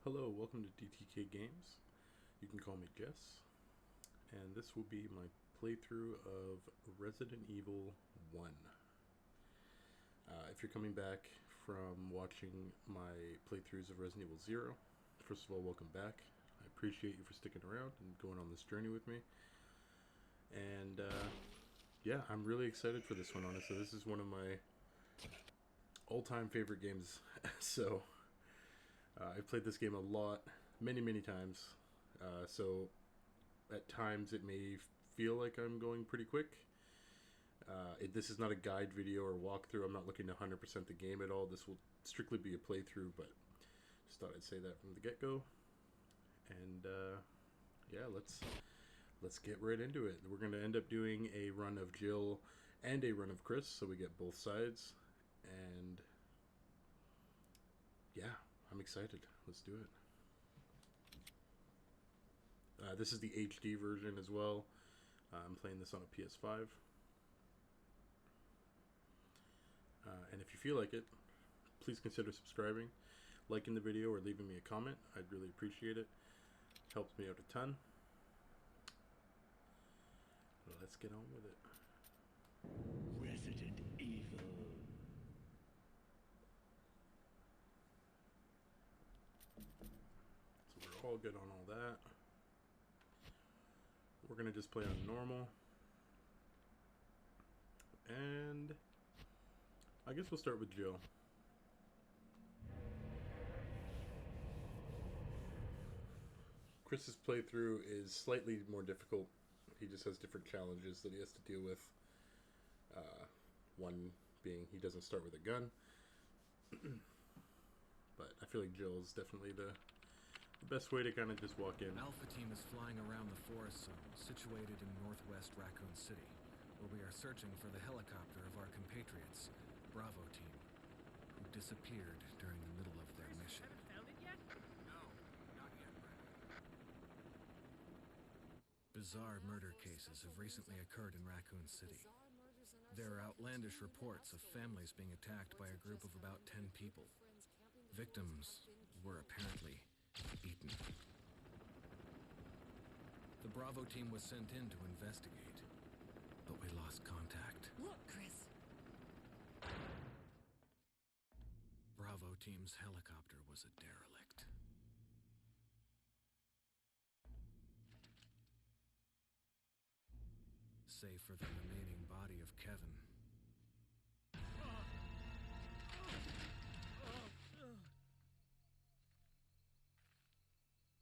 Hello, welcome to DTK Games. You can call me Jess, and this will be my playthrough of Resident Evil 1. If you're coming back from watching my playthroughs of Resident Evil 0, first of all, welcome back. I appreciate you for sticking around and going on this journey with me. And yeah, I'm really excited for this one, honestly. This is one of my all-time favorite games. So I've played this game a lot, many times. So at times it may feel like I'm going pretty quick. This is not a guide video or walkthrough. I'm not looking to 100% the game at all. This will strictly be a playthrough, but just thought I'd say that from the get-go. And yeah, let's get right into it. We're going to end up doing a run of Jill and a run of Chris, so we get both sides. And yeah, I'm excited. Let's do it. This is the HD version as well. I'm playing this on a PS5. And if you feel like it, please consider subscribing, liking the video, or leaving me a comment. I'd really appreciate it. Helps me out a ton. Well, let's get on with it. Resident Evil. So we're all good on all that. We're going to just play on normal. And I guess we'll start with Jill. Chris's playthrough is slightly more difficult. He just has different challenges that he has to deal with. One being he doesn't start with a gun. But I feel like Jill is definitely the best way to kind of just walk in. Alpha Team is flying around the forest zone, situated in northwest Raccoon City, where we are searching for the helicopter of our compatriots, Bravo Team, who disappeared during the middle of their mission. Haven't found it yet? No, not yet, Brad. Bizarre murder cases have recently occurred in Raccoon City. There are outlandish reports of families being attacked by a group of about 10 people. Victims were apparently eaten. The Bravo Team was sent in to investigate, but we lost contact. Look, Chris. Bravo Team's helicopter was a derelict. Save for the remaining body of Kevin.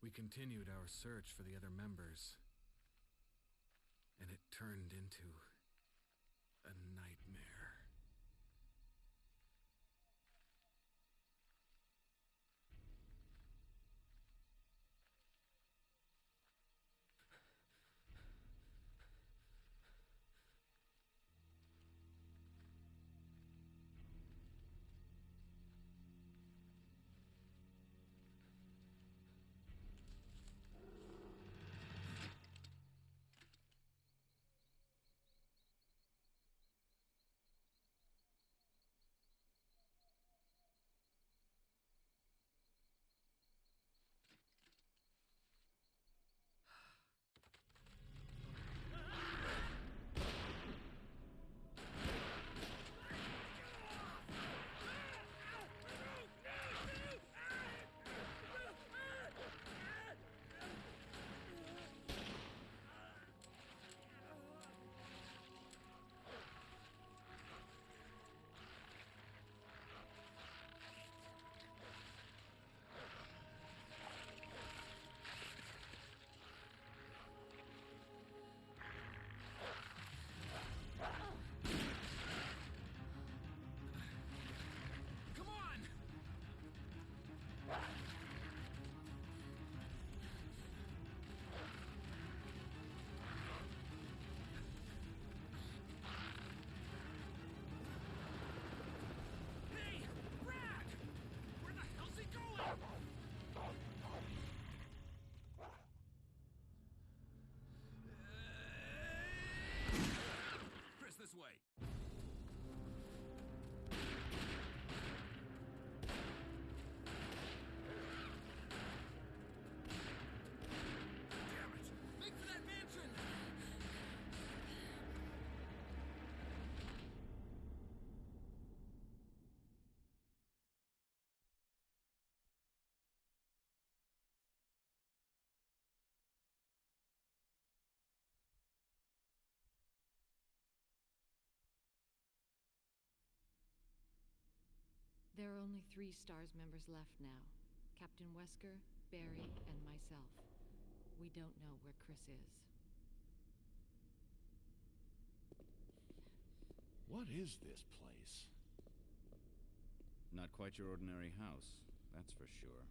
We continued our search for the other members, and it turned into a nightmare. There are only 3 STARS members left now. Captain Wesker, Barry, and myself. We don't know where Chris is. What is this place? Not quite your ordinary house, that's for sure.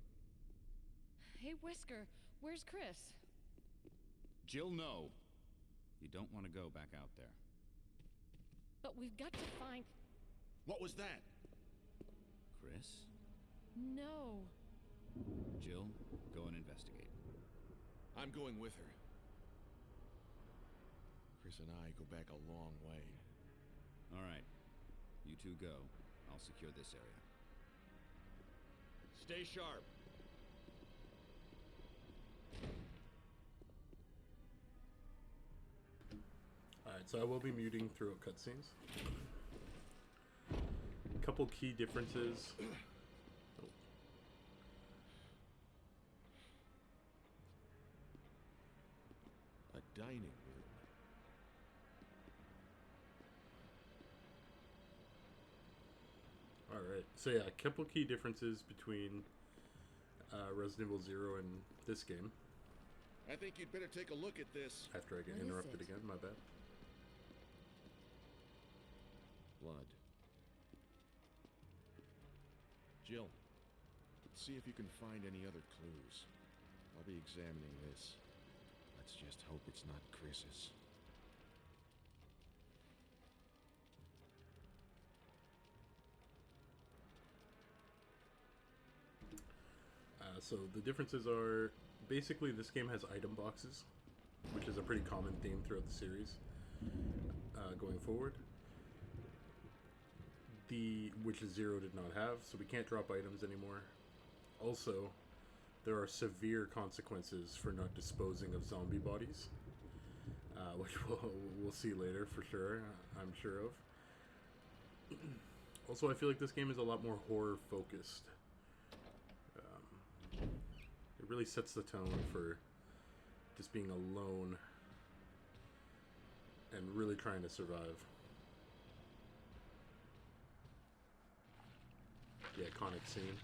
Hey, Wesker, where's Chris? Jill, no! You don't want to go back out there. But we've got to find... What was that? Chris? No. Jill, go and investigate. I'm going with her. Chris and I go back a long way. All right. You two go. I'll secure this area. Stay sharp. Alright, so I will be muting throughout cutscenes. A couple key differences. A dining room. Alright, so yeah, a couple key differences between Resident Evil 0 and this game. I think you'd better take a look at this. After I get What is interrupted it? again, my bad. Blood. Jill, see if you can find any other clues. I'll be examining this. Let's just hope it's not Chris's. So the differences are basically this game has item boxes, which is a pretty common theme throughout the series going forward. Which Zero did not have, so we can't drop items anymore. Also, there are severe consequences for not disposing of zombie bodies, which we'll see later for sure, I'm sure of. Also, I feel like this game is a lot more horror focused. It really sets the tone for just being alone and really trying to survive. The iconic scene.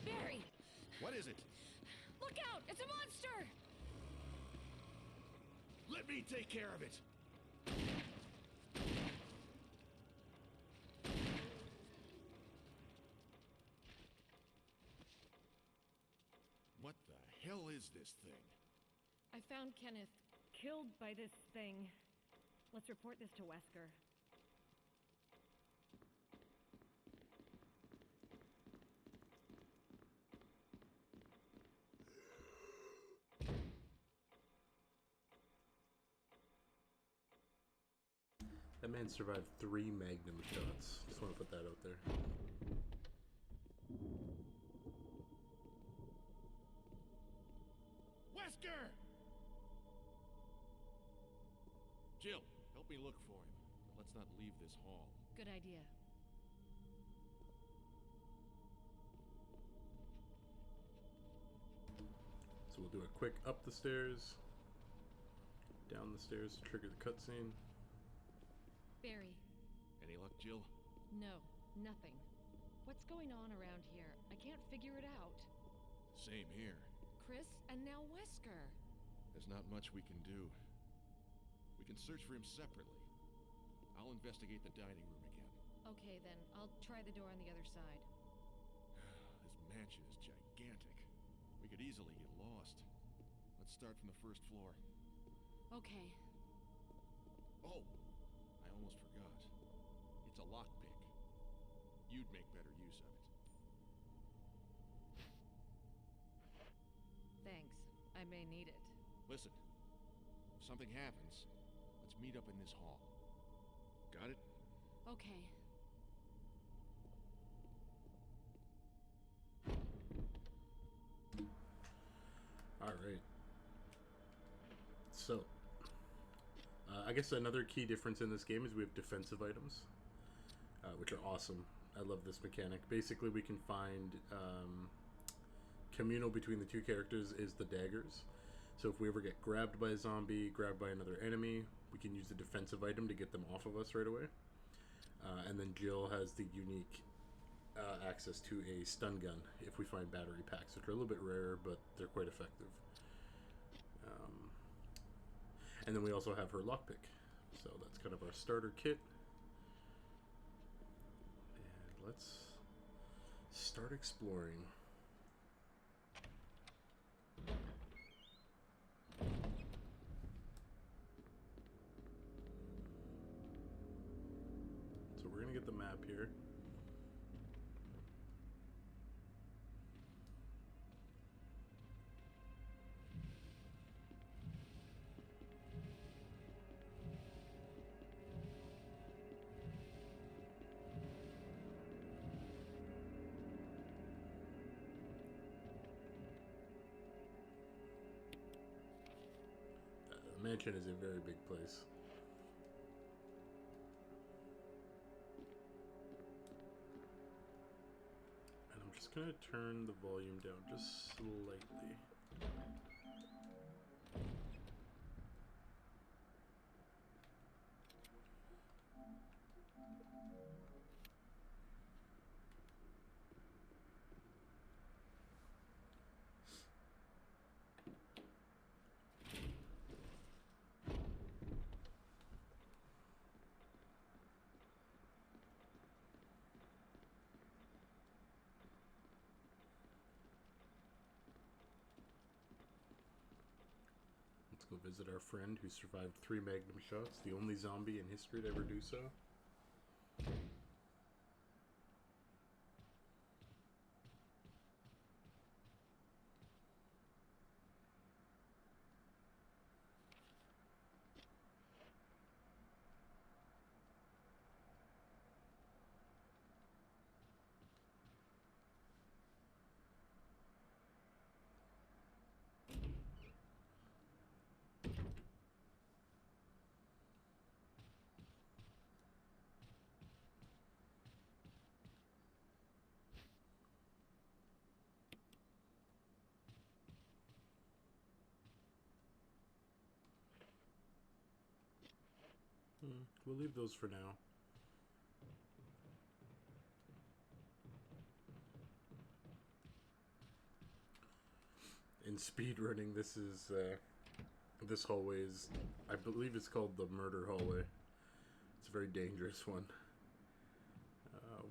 Barry! What is it? Look out! It's a monster! Let me take care of it. What the hell is this thing? I found Kenneth killed by this thing. Let's report this to Wesker. That man survived 3 Magnum shots. Just want to put that out there. Wesker! Jill, help me look for him. Let's not leave this hall. Good idea. So we'll do a quick up the stairs, down the stairs to trigger the cutscene. Barry. Any luck, Jill? No, nothing. What's going on around here? I can't figure it out. Same here. Chris and now Wesker. There's not much we can do. We can search for him separately. I'll investigate the dining room again. Okay, then. I'll try the door on the other side. This mansion is gigantic. We could easily get lost. Let's start from the first floor. Okay. Oh, I almost forgot. It's a lockpick. You'd make better use of it. Thanks. I may need it. Listen, if something happens, let's meet up in this hall. Got it? Okay. So, I guess another key difference in this game is we have defensive items, which are awesome. I love this mechanic. Basically, we can find communal between the two characters is the daggers. So if we ever get grabbed by a zombie, grabbed by another enemy, we can use the defensive item to get them off of us right away. And then Jill has the unique access to a stun gun if we find battery packs, which are a little bit rarer, but they're quite effective. And then we also have her lockpick. So that's kind of our starter kit. And let's start exploring. So we're going to get the map here. The mansion is a very big place. And I'm just going to turn the volume down just slightly. Let's go visit our friend who survived 3 magnum shots, the only zombie in history to ever do so. We'll leave those for now. In speedrunning, this is this hallway is, I believe it's called the murder hallway. It's a very dangerous one.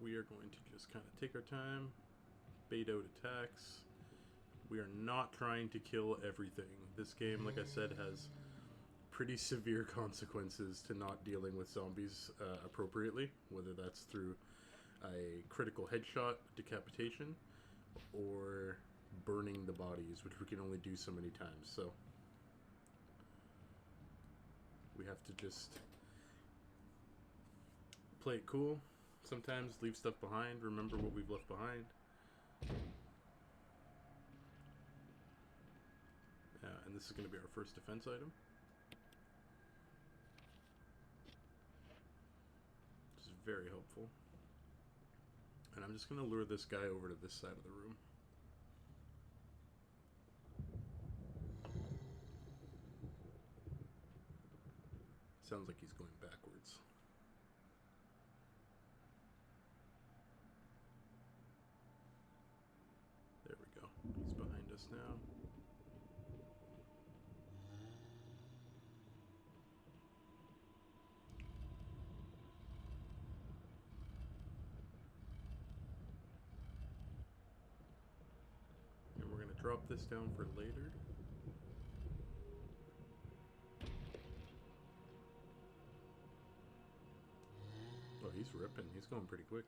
We are going to just kind of take our time, bait out attacks. We are not trying to kill everything. This game, like I said, has pretty severe consequences to not dealing with zombies appropriately, whether that's through a critical headshot, decapitation, or burning the bodies, which we can only do so many times. So we have to just play it cool. Sometimes leave stuff behind, remember what we've left behind. And this is going to be our first defense item. Which is very helpful. And I'm just going to lure this guy over to this side of the room. Sounds like he's going backwards. There we go. He's behind us now. And we're going to drop this down for later. Oh, he's ripping. He's going pretty quick.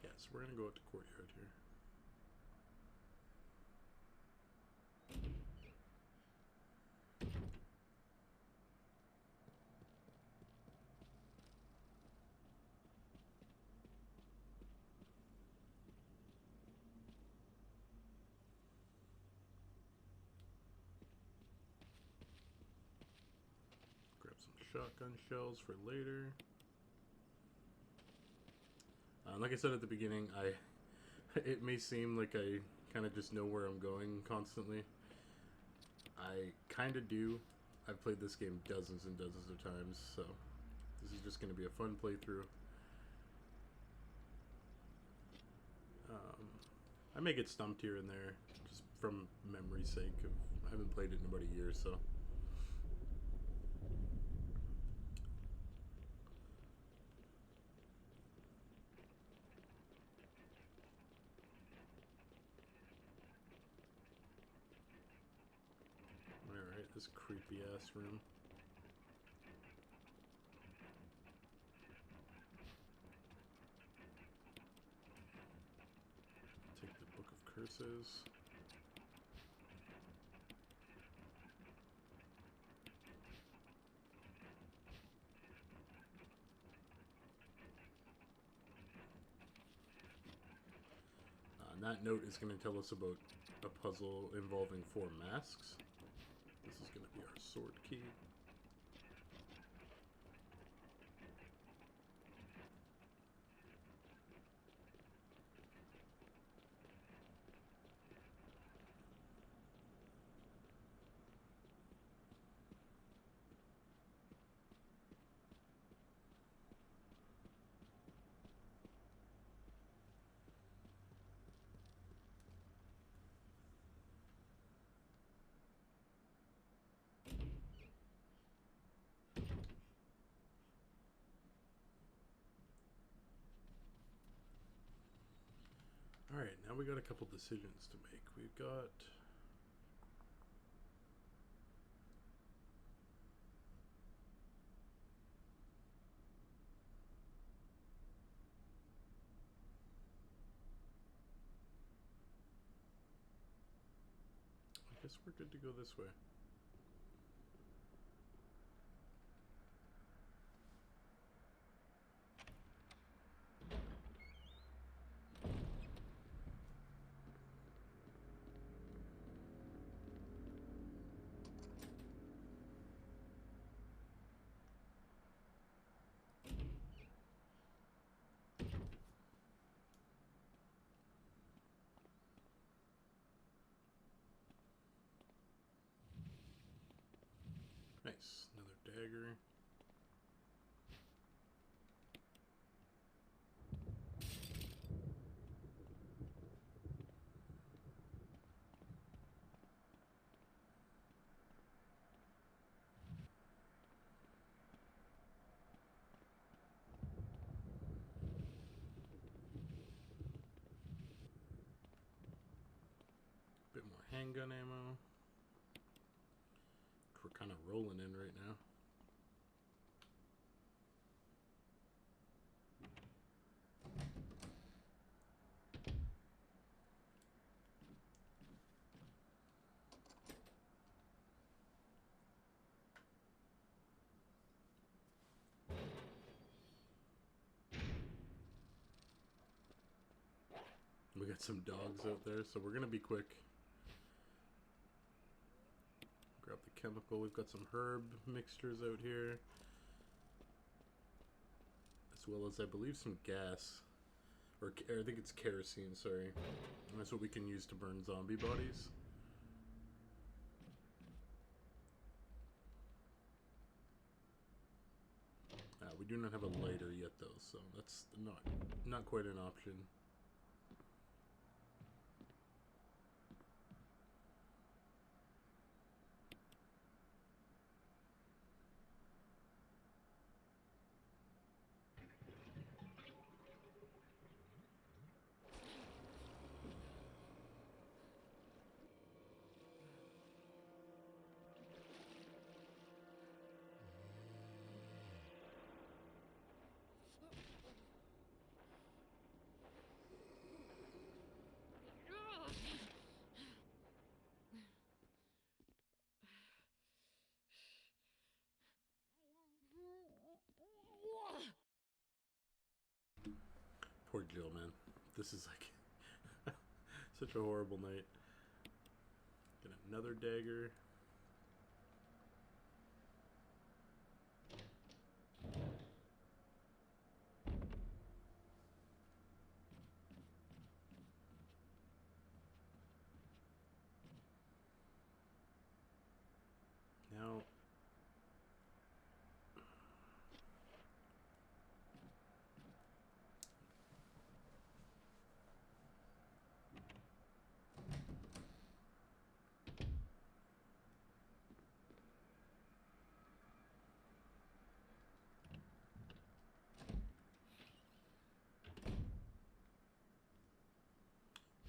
Yes, we're going to go out to courtyard here. shotgun shells for later. Like I said at the beginning, it may seem like I kind of just know where I'm going constantly. I kind of do. I've played this game dozens and dozens of times, so this is just going to be a fun playthrough. I may get stumped here and there, just from memory's sake. I haven't played it in about a year, so. Alright, this creepy ass room. Take the Book of Curses. That note is going to tell us about a puzzle involving 4 masks. This is going to be our sword key. Alright, now we got a couple decisions to make. We've got... I guess we're good to go this way. Nice, another dagger. Bit more handgun ammo. We're kind of rolling in right now. We got some dogs out there, so we're gonna be quick. Grab the chemical. We've got some herb mixtures out here, as well as I believe some gas, or I think it's kerosene. Sorry, and that's what we can use to burn zombie bodies. We do not have a lighter yet, though, so that's not quite an option. Poor Jill, man. This is like such a horrible night. Get another dagger.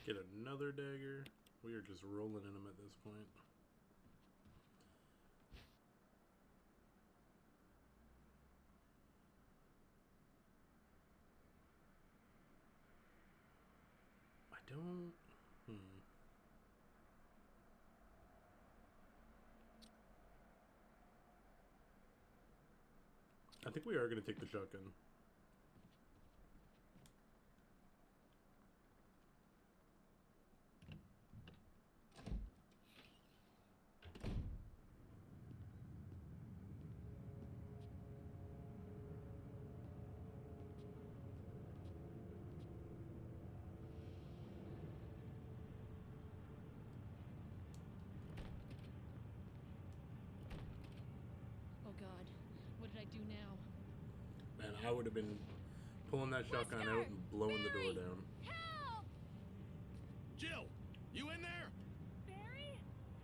Get another dagger. We are just rolling in them at this point. I don't... I think we are going to take the shotgun. Oh God, what did I do now? Man, I would have been pulling that shotgun out and blowing the door down. Help! Jill, you in there? Barry,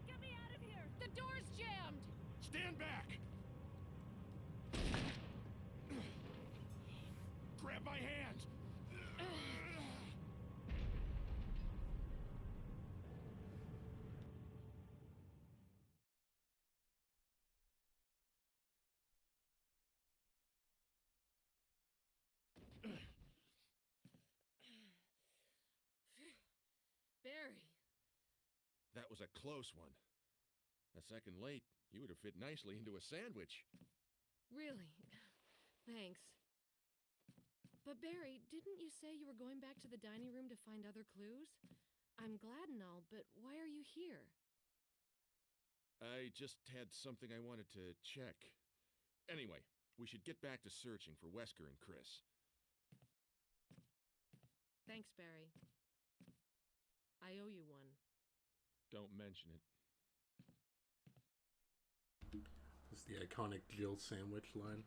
get me out of here! The door's jammed! Stand back! Grab my hand! Barry! That was a close one. A second late, you would have fit nicely into a sandwich. Really? Thanks. But Barry, didn't you say you were going back to the dining room to find other clues? I'm glad and all, but why are you here? I just had something I wanted to check. Anyway, we should get back to searching for Wesker and Chris. Thanks, Barry. I owe you one. Don't mention it. It's the iconic Jill sandwich line.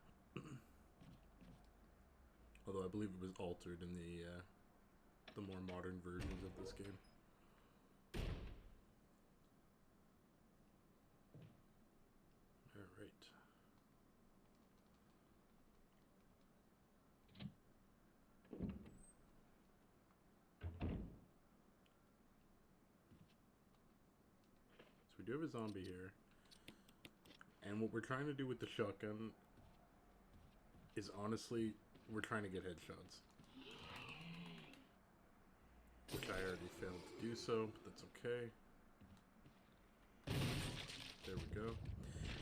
Although I believe it was altered in the more modern versions of this game. All right. So we do have a zombie here. And what we're trying to do with the shotgun is honestly, we're trying to get headshots. Which I already failed to do so, but that's okay. There we go.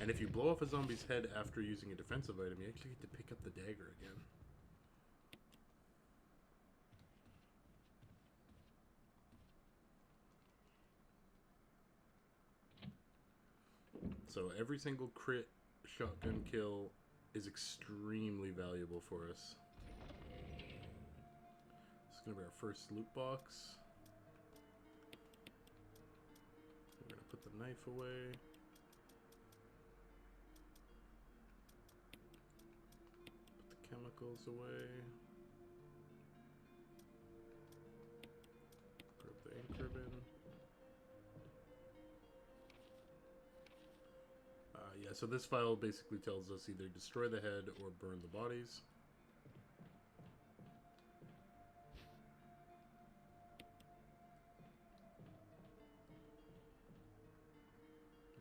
And if you blow off a zombie's head after using a defensive item, you actually get to pick up the dagger again. So every single crit shotgun kill is extremely valuable for us. This is going to be our first loot box. We're going to put the knife away. Put the chemicals away. Grab the ink ribbon. Yeah, so this file basically tells us either destroy the head or burn the bodies.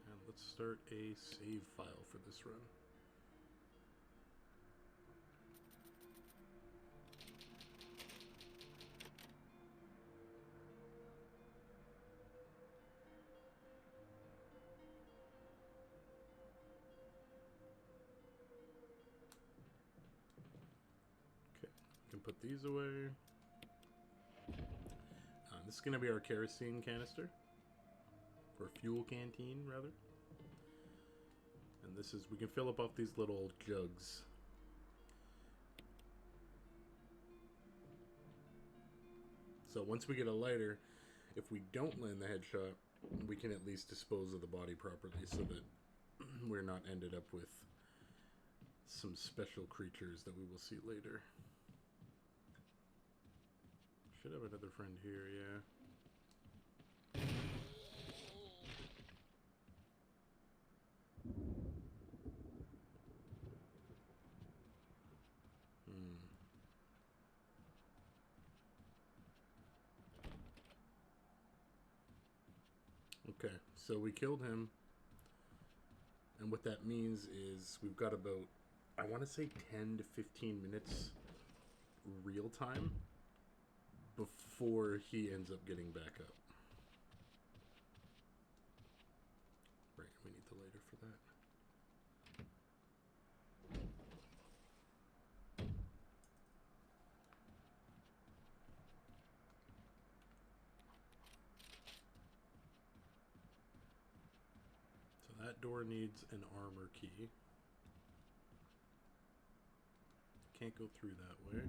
And let's start a save file for this run. Put these away. This is going to be our kerosene canister, or fuel canteen rather. And this is, we can fill up off these little jugs. So once we get a lighter, if we don't land the headshot, we can at least dispose of the body properly so that we're not ended up with some special creatures that we will see later. Should have another friend here, yeah. Okay, so we killed him. And what that means is we've got about, I want to say 10 to 15 minutes real time before he ends up getting back up. Right, we need the lighter for that. So that door needs an armor key. Can't go through that way.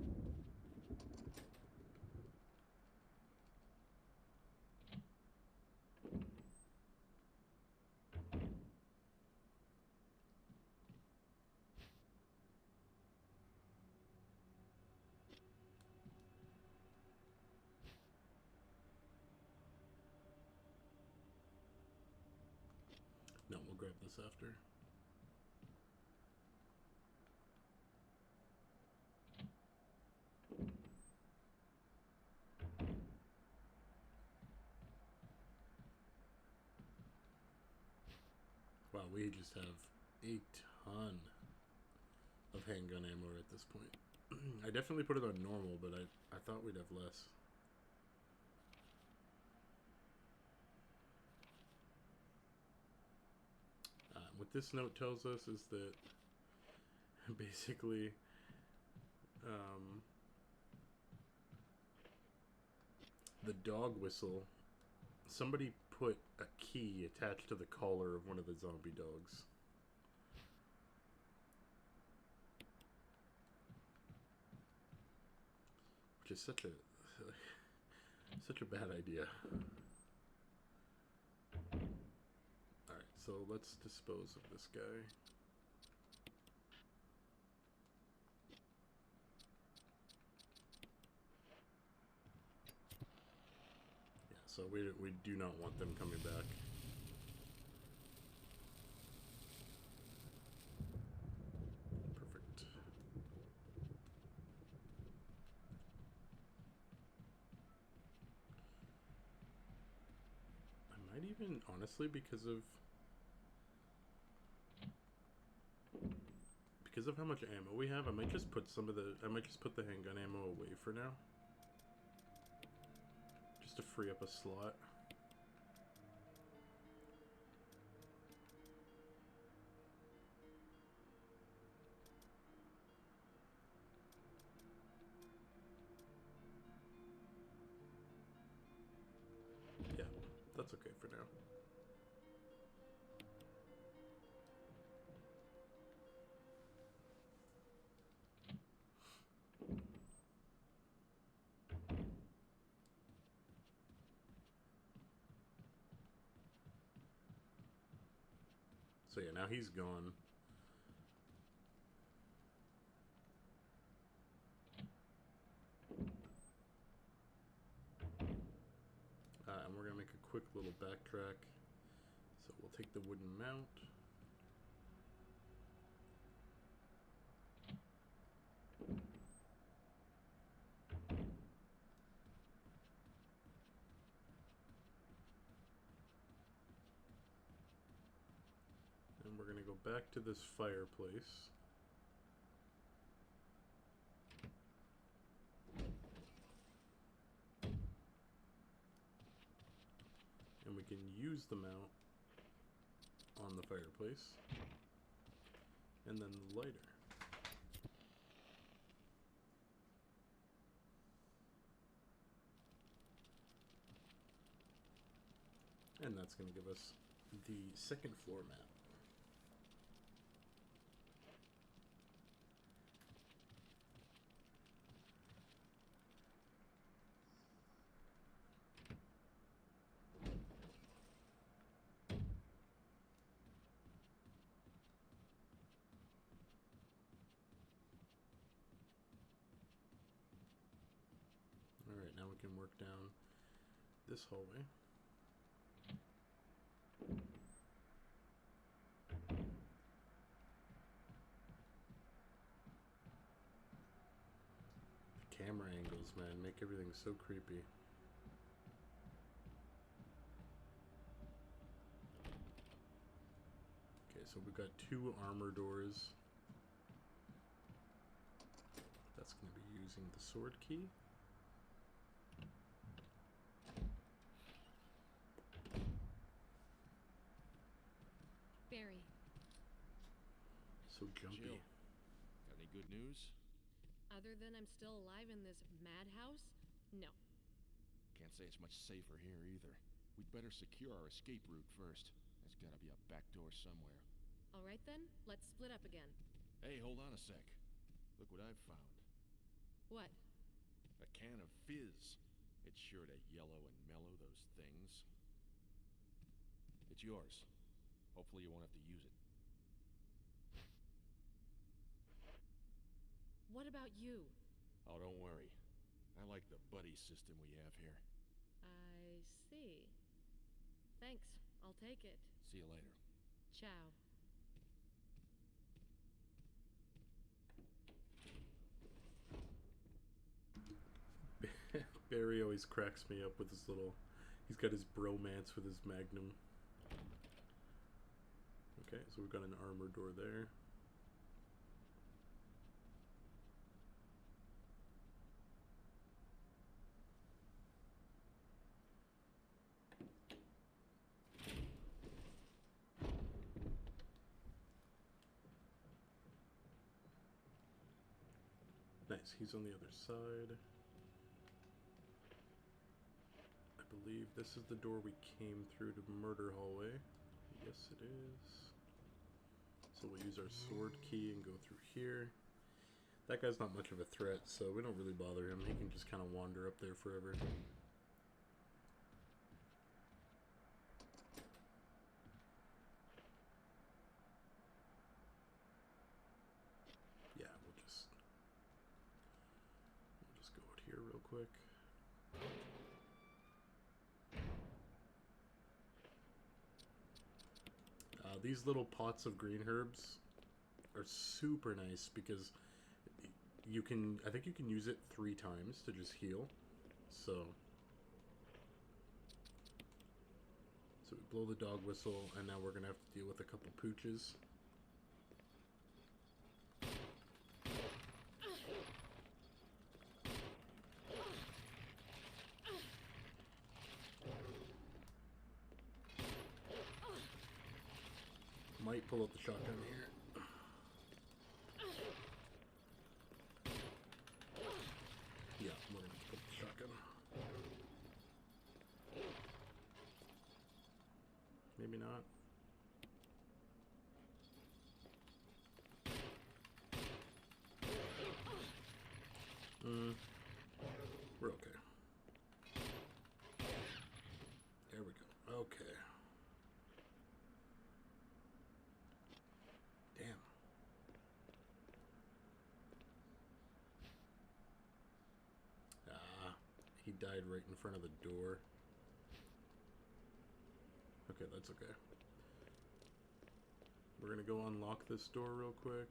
No, we'll grab this after. Wow, we just have a ton of handgun ammo at this point. I definitely put it on normal, but I thought we'd have less. What this note tells us is that basically the dog whistle, somebody put a key attached to the collar of one of the zombie dogs. Which is such a bad idea. Alright, so let's dispose of this guy. Yeah, so we do not want them coming back. Perfect. I might even, honestly, because of how much ammo we have, I might just put the handgun ammo away for now. Just to free up a slot. Yeah, that's okay for now. So yeah, now he's gone. And we're gonna make a quick little backtrack. So we'll take the wooden mount. And we're gonna go back to this fireplace. And we can use the mount on the fireplace. And then the lighter. And that's going to give us the second floor map. Alright, now we can work down this hallway. The camera angles, man, make everything so creepy. so we've got 2 armor doors. That's going to be using the sword key. Barry. So jumpy. Jill, got any good news? Other than I'm still alive in this madhouse? No. Can't say it's much safer here either. We'd better secure our escape route first. There's gotta be a back door somewhere. All right then, let's split up again. Hey, hold on a sec. Look what I've found. What? A can of fizz. It's sure to yellow and mellow those things. It's yours. Hopefully you won't have to use it. What about you? Oh, don't worry. I like the buddy system we have here. I see. Thanks, I'll take it. See you later. Ciao. Barry always cracks me up with his little... He's got his bromance with his magnum. Okay, so we've got an armor door there. Nice, he's on the other side. I believe this is the door we came through to Murder Hallway. Yes, it is. So we'll use our sword key and go through here. That guy's not much of a threat, so we don't really bother him. He can just kind of wander up there forever. Yeah, we'll just go out here real quick. These little pots of green herbs are super nice because you can, I think you can use it 3 times to just heal. So we blow the dog whistle, and now we're gonna have to deal with a couple pooches. Might pull out the shotgun here. Yeah, we're gonna pull the shotgun. Maybe not. We're okay. There we go. Okay. Damn. He died right in front of the door. Okay, that's okay. We're gonna go unlock this door real quick.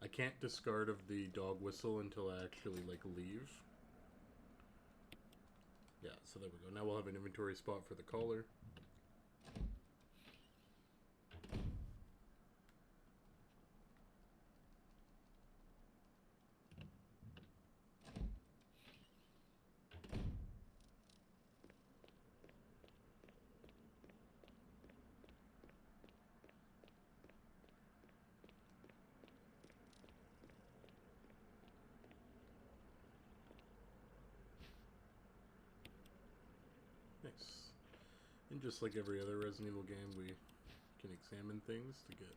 I can't discard of the dog whistle until I actually, like, leave. Yeah, so there we go. Now we'll have an inventory spot for the collar. Nice. And just like every other Resident Evil game, we can examine things to get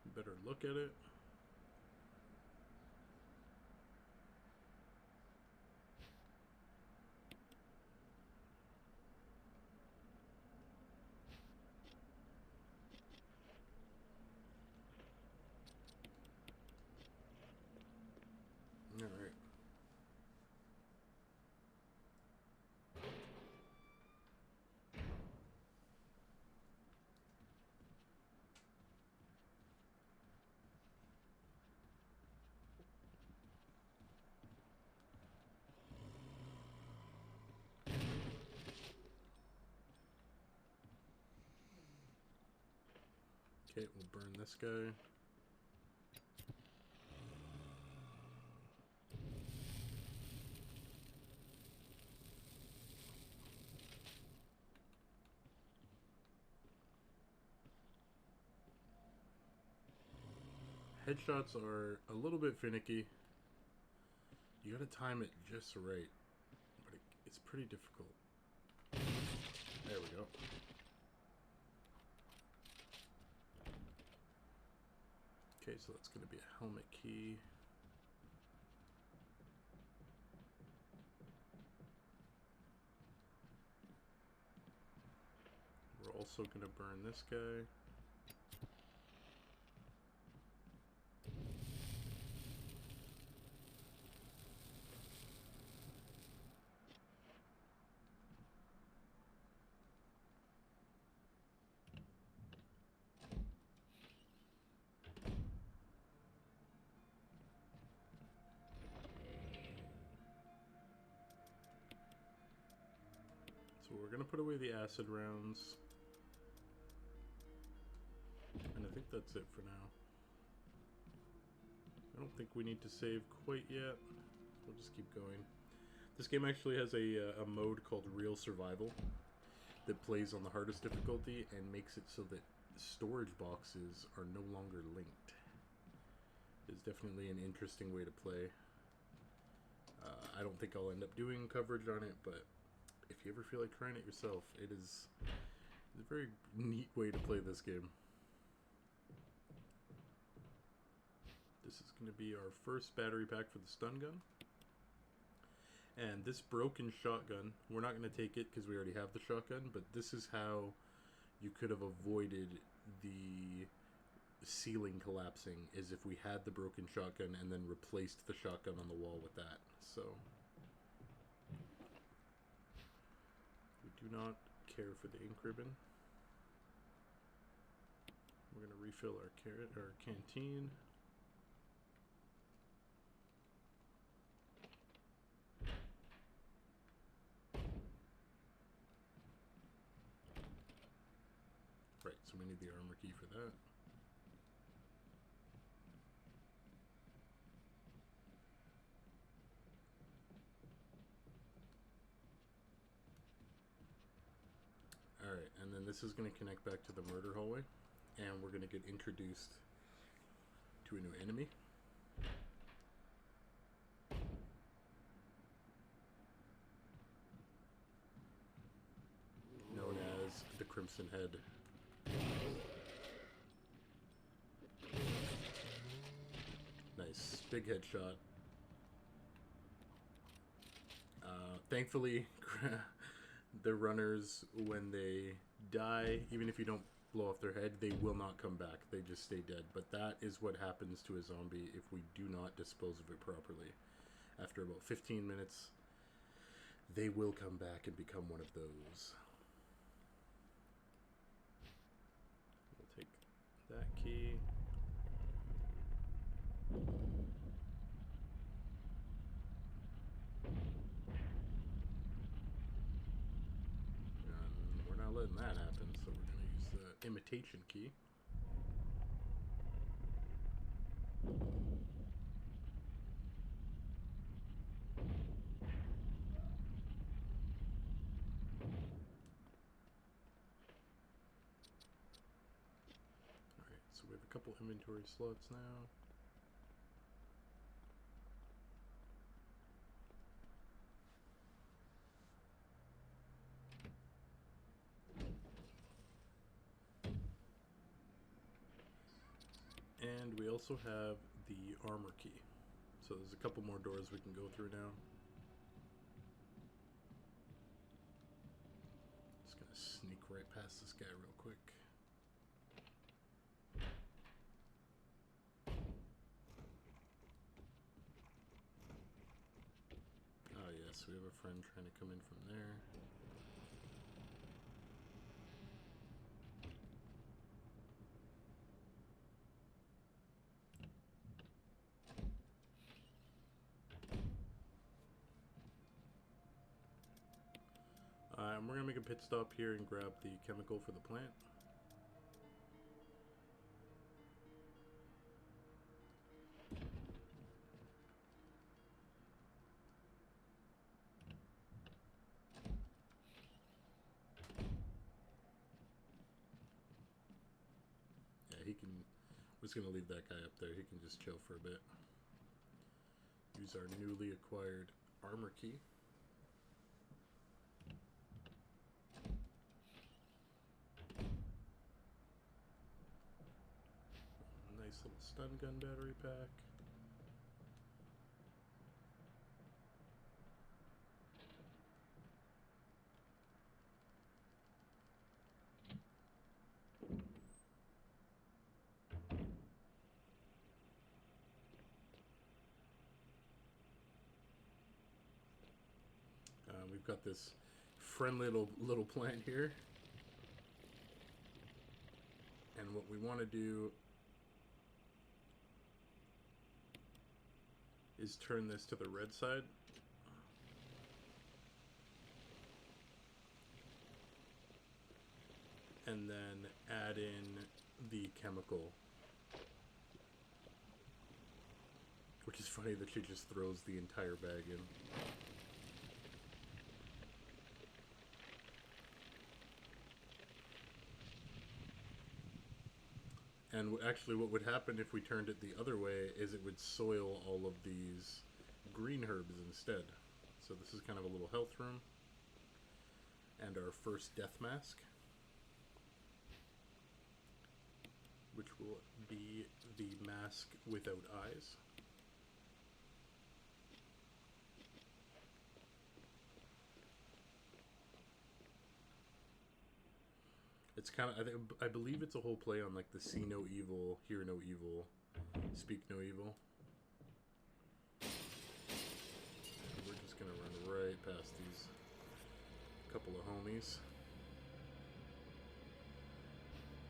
a better look at it. All right. Okay, we'll burn this guy. Headshots are a little bit finicky. You gotta time it just right, but it's pretty difficult. There we go. Okay, so that's gonna be a helmet key. We're also gonna burn this guy. So we're gonna put away the acid rounds. And I think that's it for now. I don't think we need to save quite yet. We'll just keep going. This game actually has a mode called Real Survival that plays on the hardest difficulty and makes it so that storage boxes are no longer linked. It's definitely an interesting way to play. I don't think I'll end up doing coverage on it, but if you ever feel like trying it yourself, it's a very neat way to play this game. This is going to be our first battery pack for the stun gun. And this broken shotgun, we're not going to take it because we already have the shotgun, but this is how you could have avoided the ceiling collapsing, is if we had the broken shotgun and then replaced the shotgun on the wall with that. So we do not care for the ink ribbon. We're going to refill our canteen. Right, so we need the armor key for that. Alright, and then this is going to connect back to the murder hallway, and we're going to get introduced to a new enemy. Known as the Crimson Head. Nice, big headshot. Thankfully, the runners, when they die, even if you don't blow off their head, they will not come back. They just stay dead. But that is what happens to a zombie if we do not dispose of it properly. After about 15 minutes, they will come back and become one of those. We'll take that key. We're not letting that happen, so we're going to use the imitation key. Alright, so we have a couple inventory slots now. And we also have the armor key. So there's a couple more doors we can go through now. Just gonna sneak right past this guy real quick. Oh yes, we have a friend trying to come in from there. And we're going to make a pit stop here and grab the chemical for the plant. just going to leave that guy up there. He can just chill for a bit. Use our newly acquired armor key. Nice little stun gun battery pack. We've got this friendly little plant here. And what we want to do is turn this to the red side. And then add in the chemical. Which is funny that she just throws the entire bag in. And actually what would happen if we turned it the other way is it would soil all of these green herbs instead. So this is kind of a little health room. And our first death mask, which will be the mask without eyes. It's kind of, I believe it's a whole play on like the see no evil, hear no evil, speak no evil. And we're just gonna run right past these couple of homies.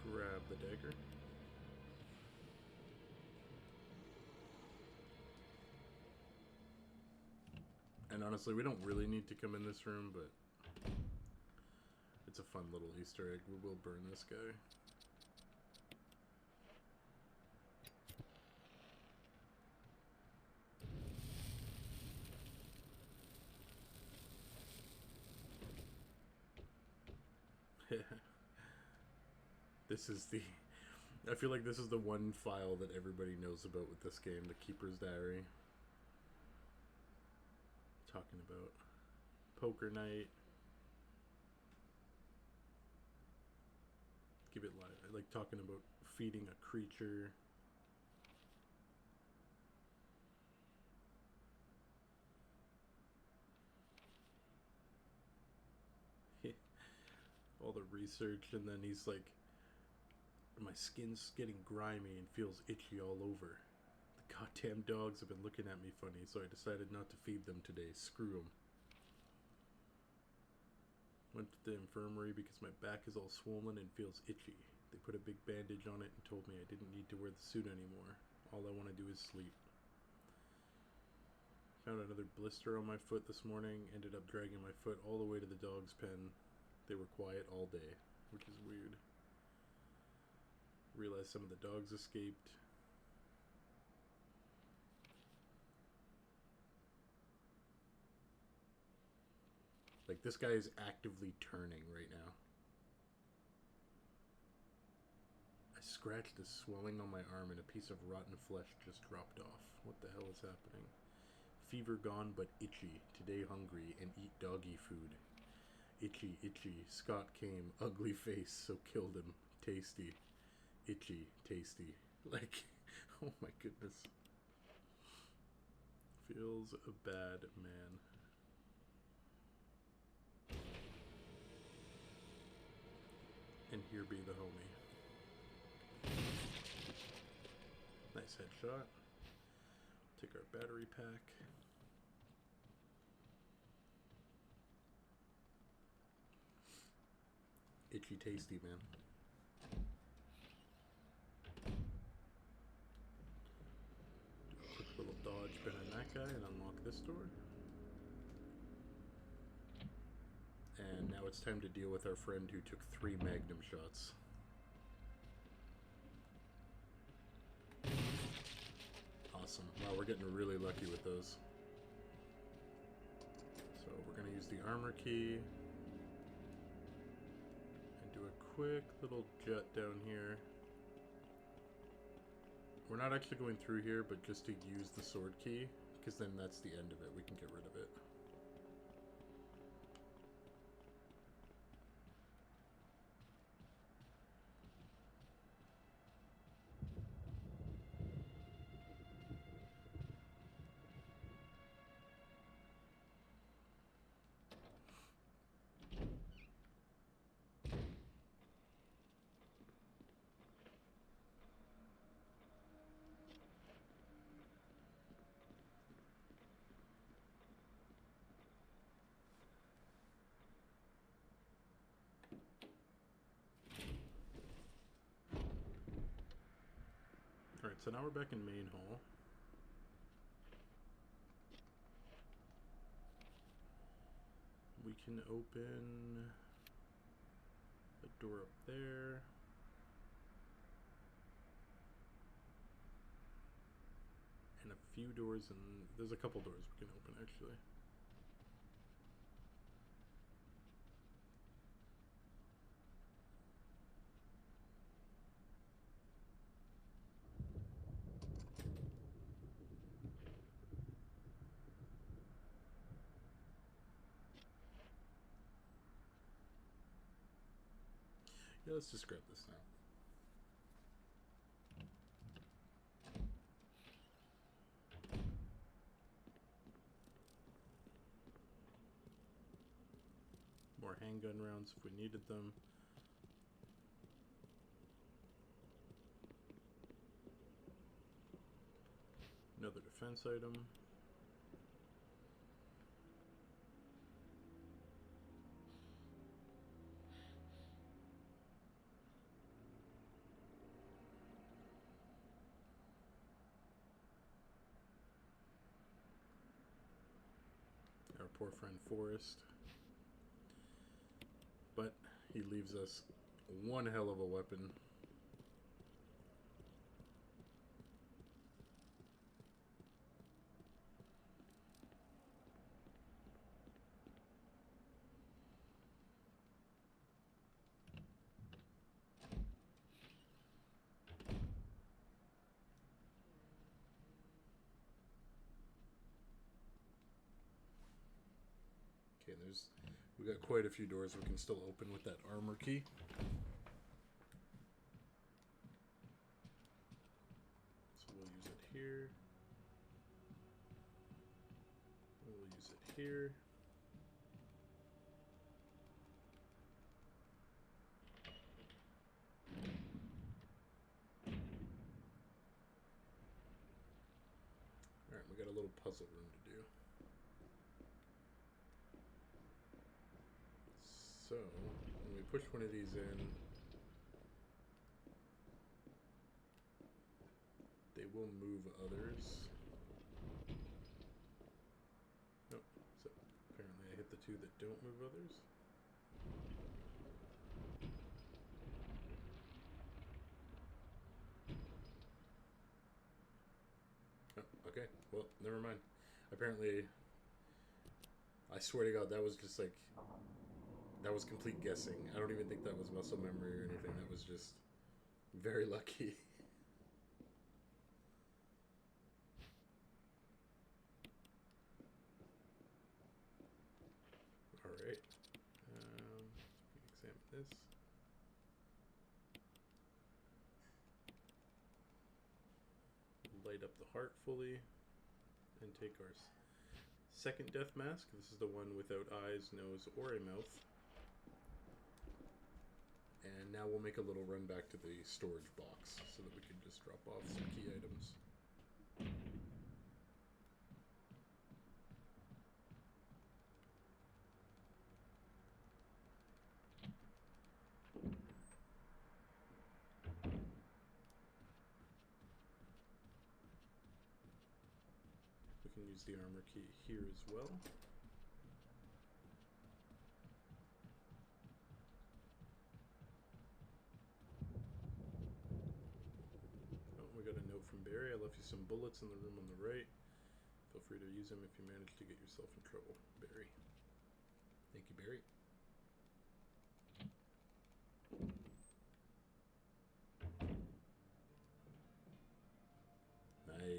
Grab the dagger. And honestly, we don't really need to come in this room, but it's a fun little Easter egg. We will burn this guy. This is the... I feel like this is the one file that everybody knows about with this game, the Keeper's Diary. Talking about poker night. Give it life. I like talking about feeding a creature. All the research, and then he's like, my skin's getting grimy and feels itchy all over. The goddamn dogs have been looking at me funny, so I decided not to feed them today. Screw them. Went to the infirmary because my back is all swollen and feels itchy. They put a big bandage on it and told me I didn't need to wear the suit anymore. All I want to do is sleep. Found another blister on my foot this morning. Ended up dragging my foot all the way to the dog's pen. They were quiet all day, which is weird. Realized some of the dogs escaped. Like, this guy is actively turning right now. I scratched the swelling on my arm and a piece of rotten flesh just dropped off. What the hell is happening? Fever gone but itchy. Today hungry and eat doggy food. Itchy, itchy. Scott came. Ugly face, so killed him. Tasty. Itchy, tasty. Like, oh my goodness. Feels a bad man. And here be the homie. Nice headshot. Take our battery pack. Itchy tasty, man. Do a quick little dodge behind that guy and unlock this door. And now it's time to deal with our friend who took 3 magnum shots. Awesome. Wow, we're getting really lucky with those. So we're going to use the armor key. And do a quick little jet down here. We're not actually going through here, but just to use the sword key, because then that's the end of it. We can get rid of it. Alright, so now we're back in main hall. We can open a door up there. And a few doors, and there's a couple doors we can open actually. Yeah, let's just grab this now. More handgun rounds if we needed them. Another defense item. Our poor friend Forrest. But he leaves us one hell of a weapon. Okay, we got quite a few doors we can still open with that armor key. So we'll use it here. We'll use it here. Alright, we got a little puzzle room to do. So, when we push one of these in, they will move others. Nope, so apparently I hit the two that don't move others. Oh, okay, well, never mind. Apparently, I swear to God, that was just like, that was complete guessing. I don't even think that was muscle memory or anything. That was just very lucky. Alright. We can examine this. Light up the heart fully. And take our second death mask. This is the one without eyes, nose, or a mouth. And now we'll make a little run back to the storage box so that we can just drop off some key items. We can use the armor key here as well. We got a note from Barry. I left you some bullets in the room on the right. Feel free to use them if you manage to get yourself in trouble. Barry. Thank you, Barry.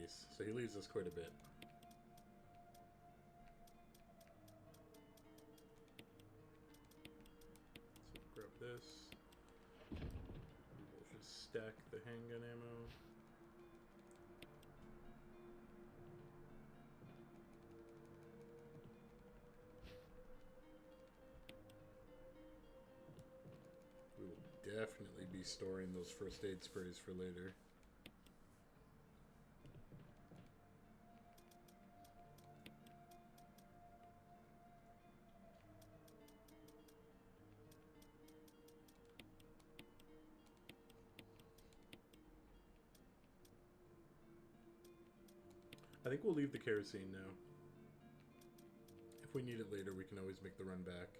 space, so he leaves us quite a bit. So grab this. We'll just stack the handgun ammo. We will definitely be storing those first aid sprays for later. I think we'll leave the kerosene now. If we need it later, we can always make the run back.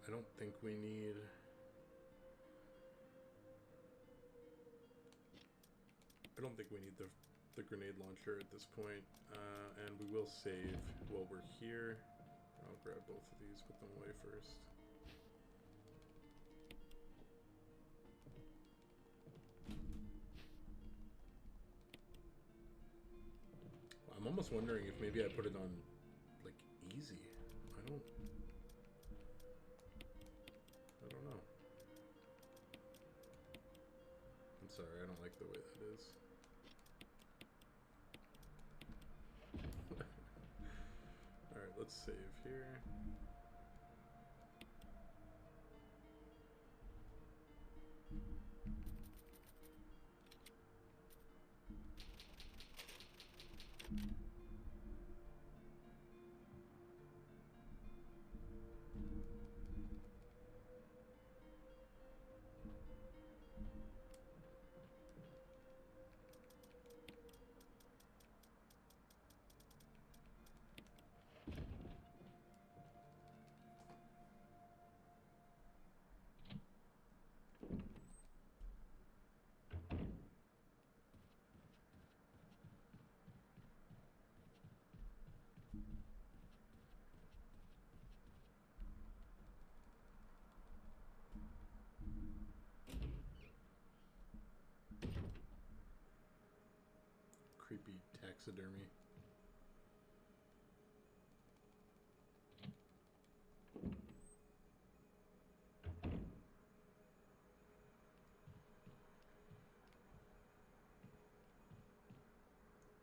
I don't think we need... I don't think we need the grenade launcher at this point. And we will save while we're here. I'll grab both of these, put them away first. I'm almost wondering if maybe I put it on, like, easy. I don't know. I'm sorry, I don't like the way that is. Alright, let's save here. Creepy taxidermy.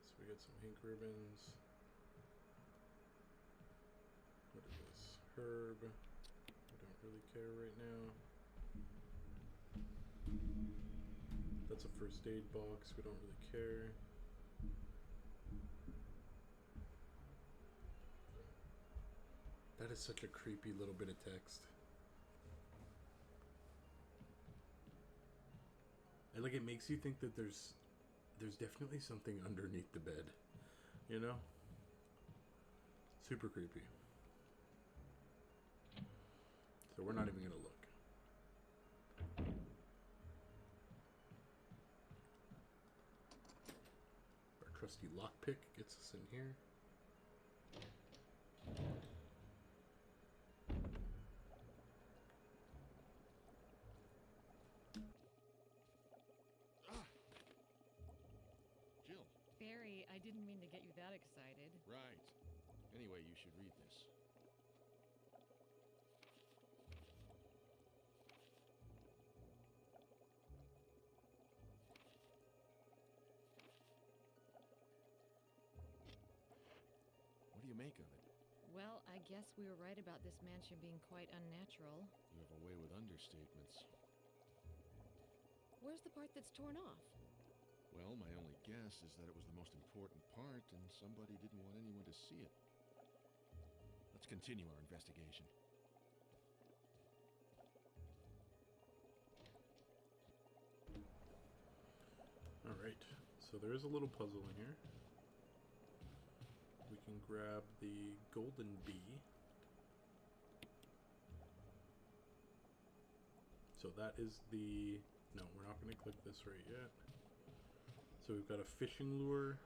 So we got some ink ribbons. What is this? Herb. I don't really care right now. That's a first aid box. We don't really care. That is such a creepy little bit of text. And like, it makes you think that there's definitely something underneath the bed, you know? Super creepy. So we're not even gonna look. Our trusty lockpick gets us in here. Jill. Barry, I didn't mean to get you that excited. Right. Anyway, you should read this. What do you make of it? Well, I guess we were right about this mansion being quite unnatural. You have a way with understatements. Where's the part that's torn off? Well, my only guess is that it was the most important part and somebody didn't want anyone to see it. Let's continue our investigation. Alright, so there is a little puzzle in here. We can grab the golden bee. So that is the... No, we're not going to click this right yet. So we've got a fishing lure.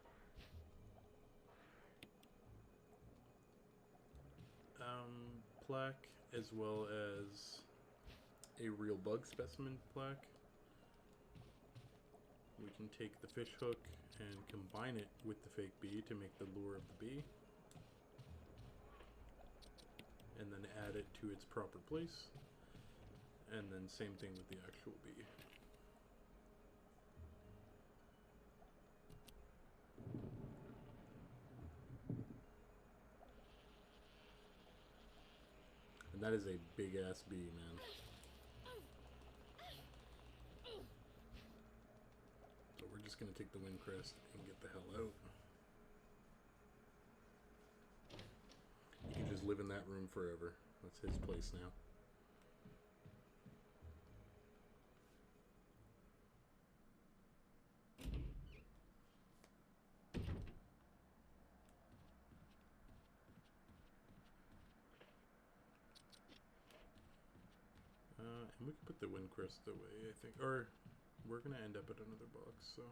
Plaque, as well as a real bug specimen plaque. we can take the fish hook and combine it with the fake bee to make the lure of the bee. And then add it to its proper place. And then same thing with the actual bee. And that is a big ass bee, man. So we're just gonna take the wind crest and get the hell out. He can just live in that room forever. That's his place now. And we can put the wind crest away, I think. Or we're gonna end up at another box, so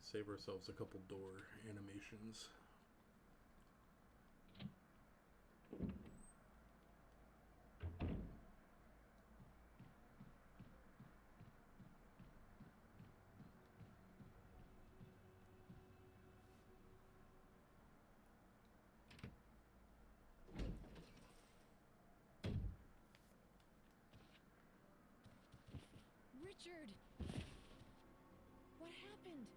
save ourselves a couple door animations. Richard! What happened?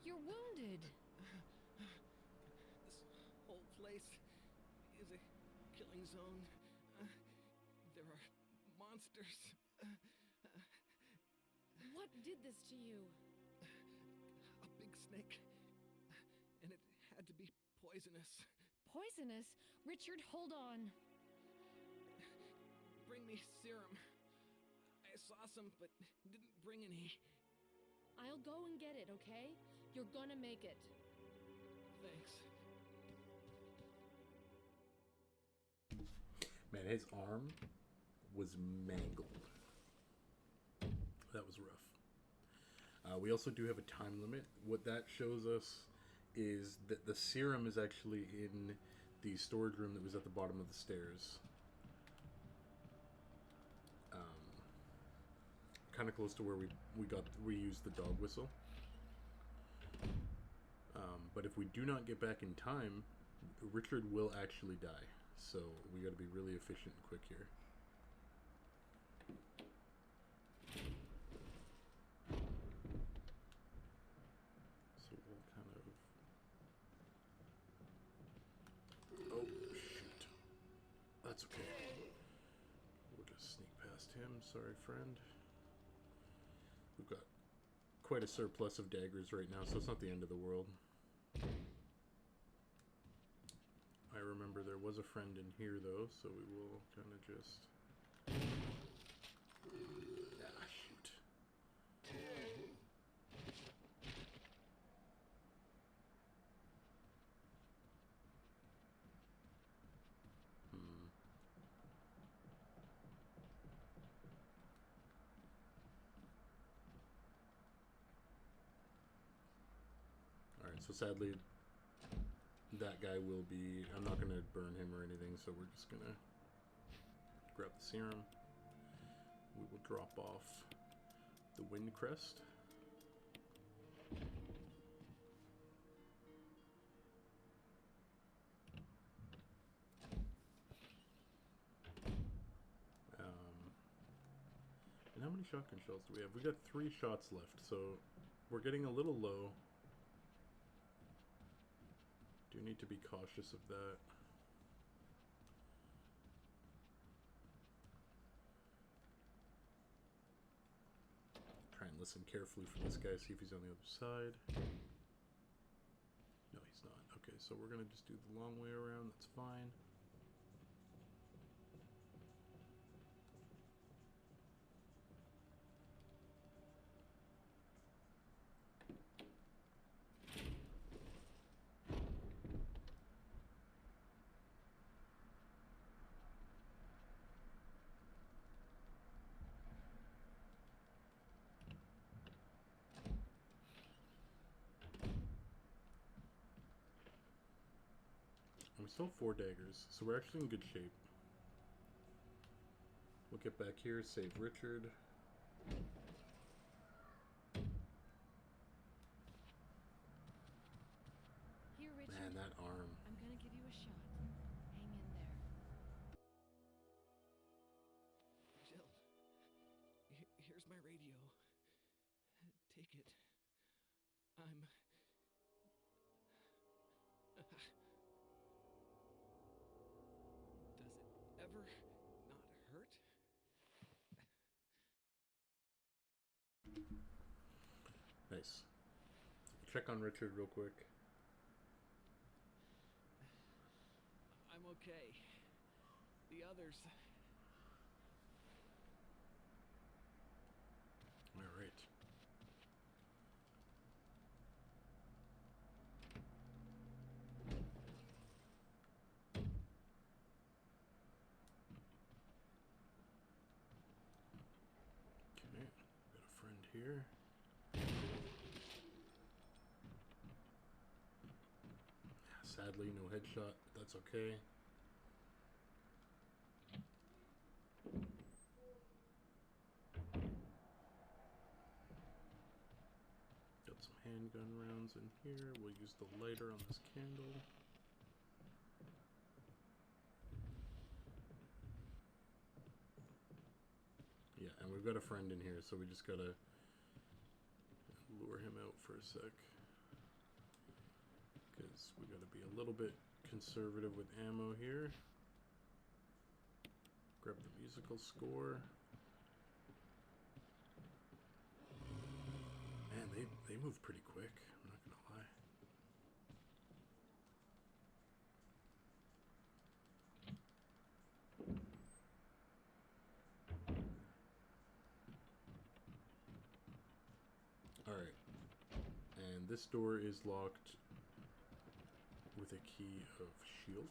You're wounded. This whole place is a killing zone. There are monsters. What did this to you? A big snake. And it had to be poisonous. Poisonous? Richard, hold on. Bring me serum. I saw some, but didn't bring any. I'll go and get it, okay? You're gonna make it. Thanks. Man, his arm was mangled. That was rough. We also do have a time limit. What that shows us is that the serum is actually in the storage room that was at the bottom of the stairs. Kind of close to where we used the dog whistle. But if we do not get back in time, Richard will actually die. So we got to be really efficient and quick here. So we'll kind of... Oh, shoot. That's okay. We'll just sneak past him. Sorry, friend. We've got quite a surplus of daggers right now, so it's not the end of the world. I remember there was a friend in here, though, so we will kind of just... Ah, shoot. Alright, so sadly, that guy will be... I'm not going to burn him or anything, so we're just going to grab the serum. We will drop off the wind crest. And how many shotgun shells do we have? We got 3 shots left, so we're getting a little low. Do need to be cautious of that. Try and listen carefully for this guy, see if he's on the other side. No, he's not. Okay, so we're gonna just do the long way around, that's fine. And we still have 4 daggers, so we're actually in good shape. We'll get back here, save Richard. a shot. Hang in there. Jill, here's my radio. Take it. I'm... Does it ever not hurt? Nice. Check on Richard real quick. I'm okay. The others... All right. Okay, got a friend here. Sadly, no headshot, but that's okay. Got some handgun rounds in here. We'll use the lighter on this candle. Yeah, and we've got a friend in here, so we just gotta lure him out for a sec. Because we gotta be a little bit conservative with ammo here. Grab the musical score. Man, they move pretty quick, I'm not gonna lie. Alright. And this door is locked with a key of shield.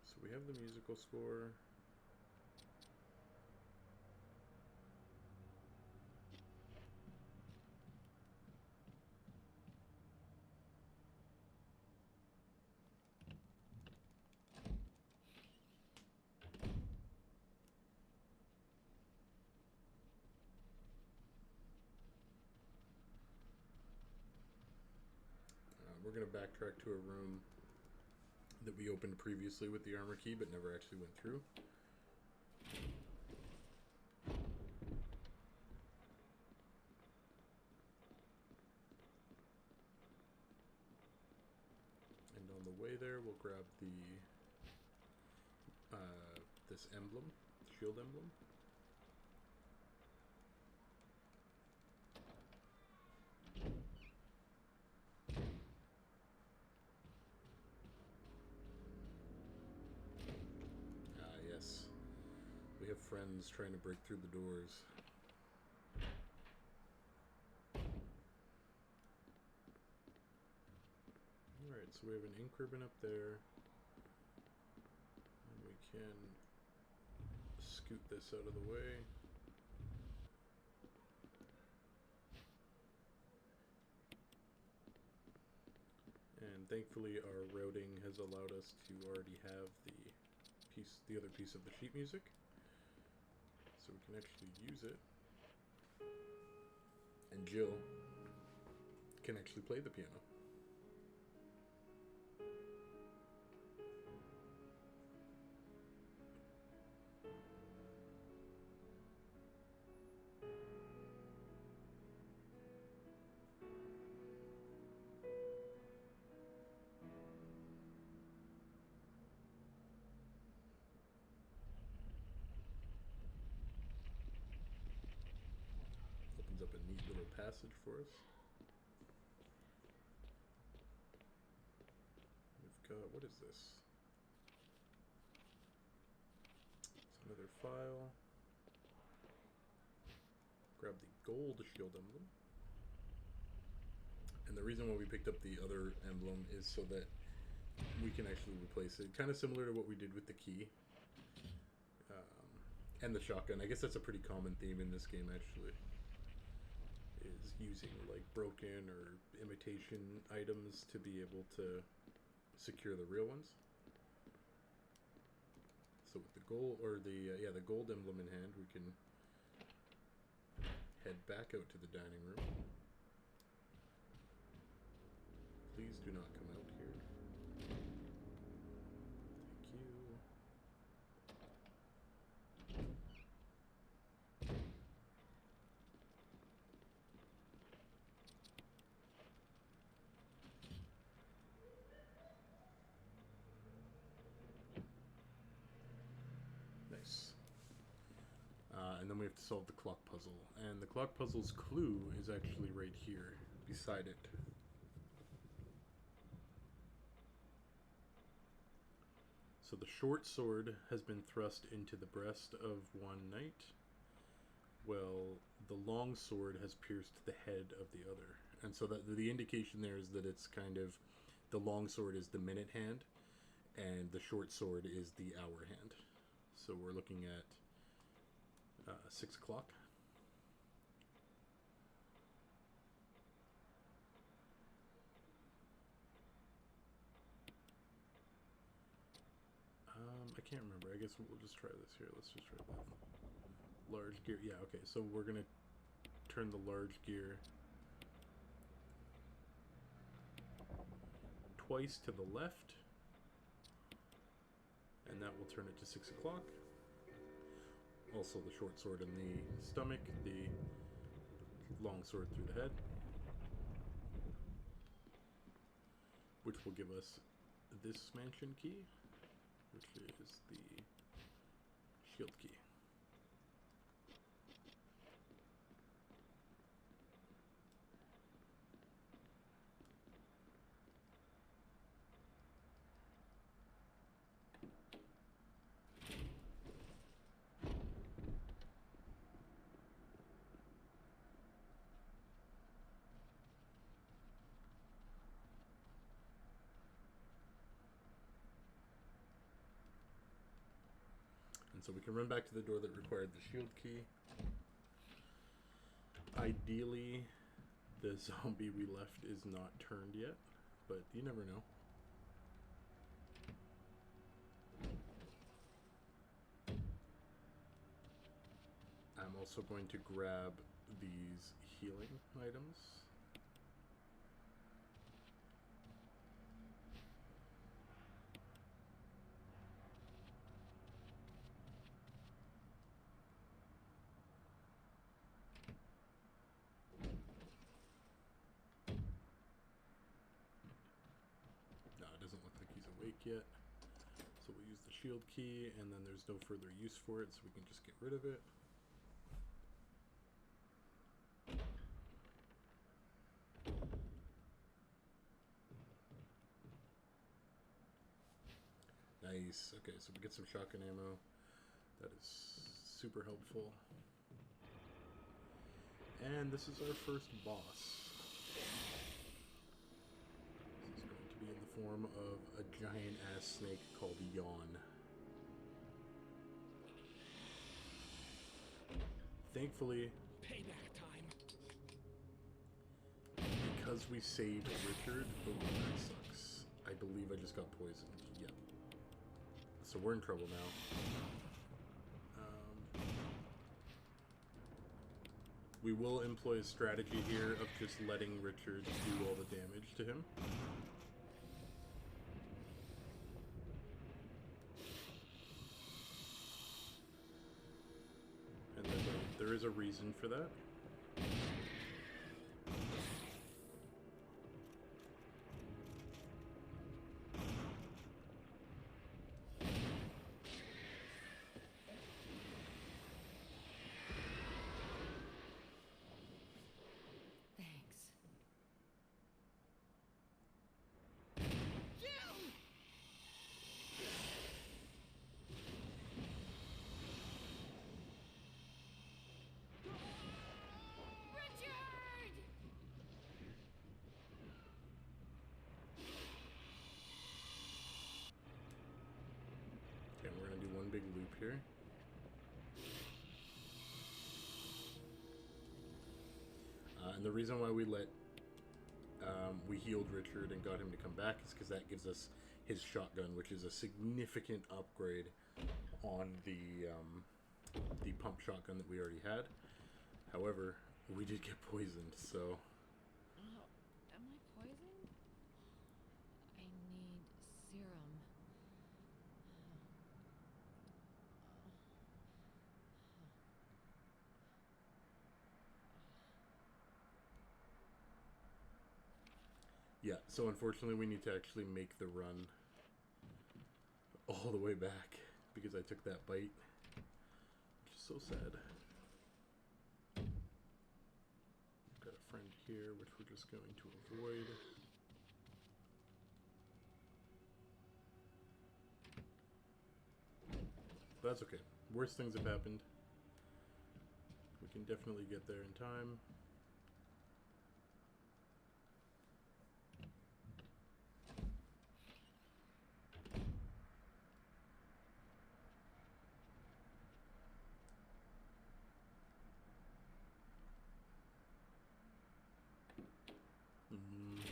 So we have the musical score. We're going to backtrack to a room that we opened previously with the armor key but never actually went through. And on the way there we'll grab the this emblem, shield emblem. Yes. We have friends trying to break through the doors. Alright, so we have an ink ribbon up there. And we can scoot this out of the way. And thankfully our routing has allowed us to already have the other piece of the sheet music, so we can actually use it, and Jill can actually play the piano. Opens up a neat little passage for us. We've got, what is this? It's another file. Grab the gold shield emblem. And the reason why we picked up the other emblem is so that we can actually replace it. Kind of similar to what we did with the key. And the shotgun. I guess that's a pretty common theme in this game, actually. Is using like broken or imitation items to be able to secure the real ones. So with the gold, or the gold emblem in hand, we can head back out to the dining room. Please do not come out here. Thank you. Nice. And then we have to solve the clock puzzle. And the clock puzzle's clue is actually right here, beside it. So the short sword has been thrust into the breast of one knight, while the long sword has pierced the head of the other. And so that the indication there is that it's kind of, the long sword is the minute hand, and the short sword is the hour hand. So we're looking at 6 o'clock. I can't remember. I guess we'll just try this here. Let's just try that. Large gear. Yeah, okay. So we're going to turn the large gear twice to the left. And that will turn it to 6 o'clock. Also the short sword in the stomach, the long sword through the head. Which will give us this mansion key, which is the shield key. And so we can run back to the door that required the shield key. Ideally, the zombie we left is not turned yet, but you never know. I'm also going to grab these healing items. Yet. So we'll use the shield key, and then there's no further use for it, so we can just get rid of it. Nice. Okay, so we get some shotgun ammo. That is super helpful. And this is our first boss. In the form of a giant ass snake called Yawn. Thankfully, Payback time. Because we saved Richard, oh, that sucks. I believe I just got poisoned. Yep. So we're in trouble now. We will employ a strategy here of just letting Richard do all the damage to him. There is a reason for that. Thanks. Okay, we're gonna do one big loop here. And the reason why we healed Richard and got him to come back is because that gives us his shotgun, which is a significant upgrade on the pump shotgun that we already had. However, we did get poisoned, so... Oh, am I poisoned? I need serum. Yeah, so unfortunately we need to actually make the run all the way back because I took that bite, which is so sad. We've got a friend here, which we're just going to avoid. But that's okay. Worse things have happened. We can definitely get there in time.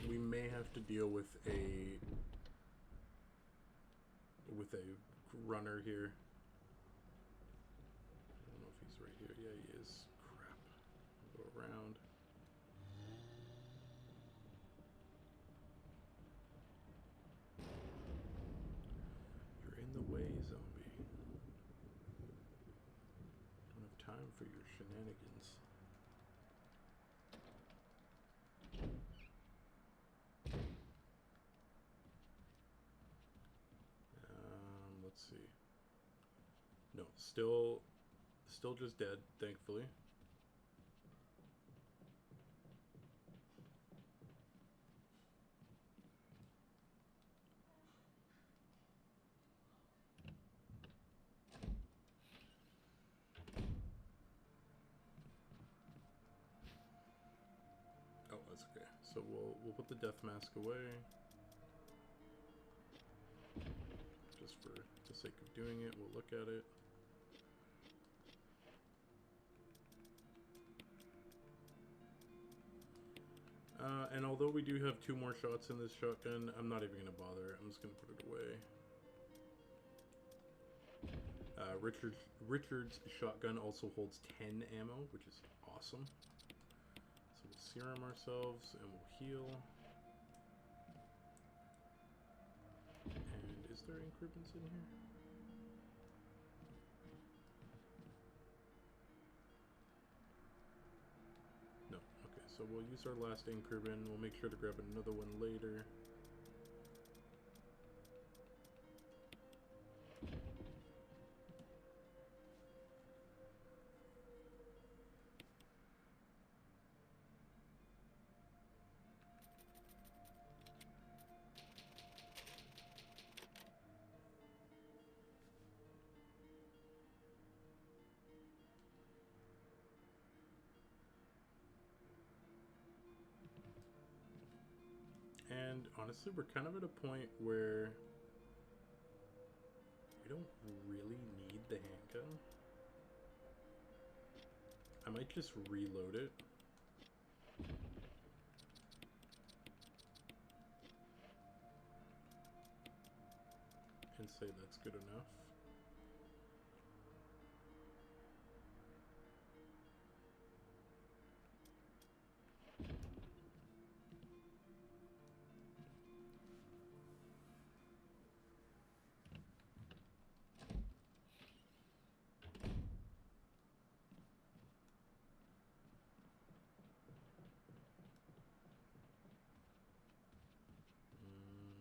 We may have to deal with a runner here. I don't know if he's right here. Yeah, he is. Crap. I'll go around. You're in the way, zombie. Don't have time for your shenanigans. Let's see. No, still just dead, thankfully. Oh, that's okay. So we'll put the death mask away. Just for the sake of doing it, we'll look at it. And although we do have 2 more shots in this shotgun, I'm not even going to bother. I'm just going to put it away. Richard's shotgun also holds 10 ammo, which is awesome. So we'll serum ourselves and we'll heal. And is there increments in here? No. Okay, so we'll use our last increment. We'll make sure to grab another one later. And honestly, we're kind of at a point where we don't really need the handgun. I might just reload it. And say that's good enough.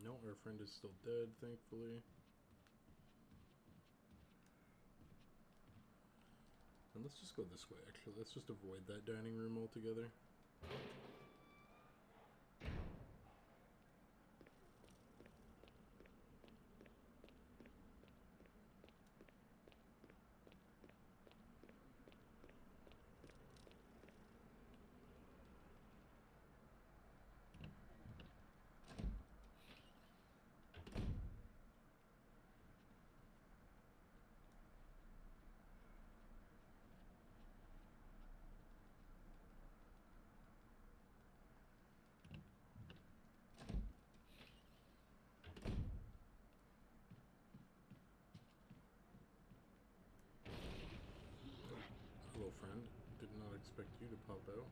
No, our friend is still dead, thankfully. And let's just go this way, actually. Let's just avoid that dining room altogether. expect you to pop out.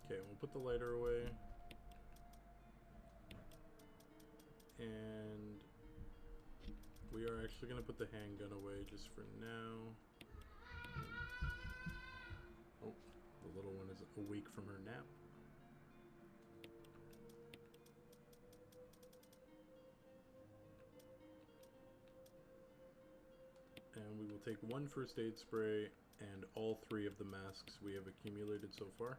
Okay, we'll put the lighter away. And we are actually going to put the handgun away just for now. Oh, the little one is awake from her nap. And we will take one first aid spray and all 3 of the masks we have accumulated so far.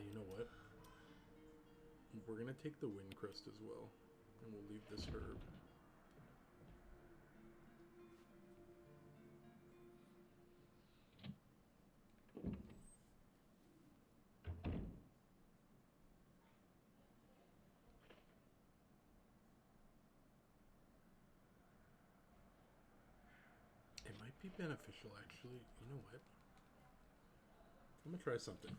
You know what? We're gonna take the wind crest as well, and we'll leave this herb. It might be beneficial, actually. You know what? I'm gonna try something.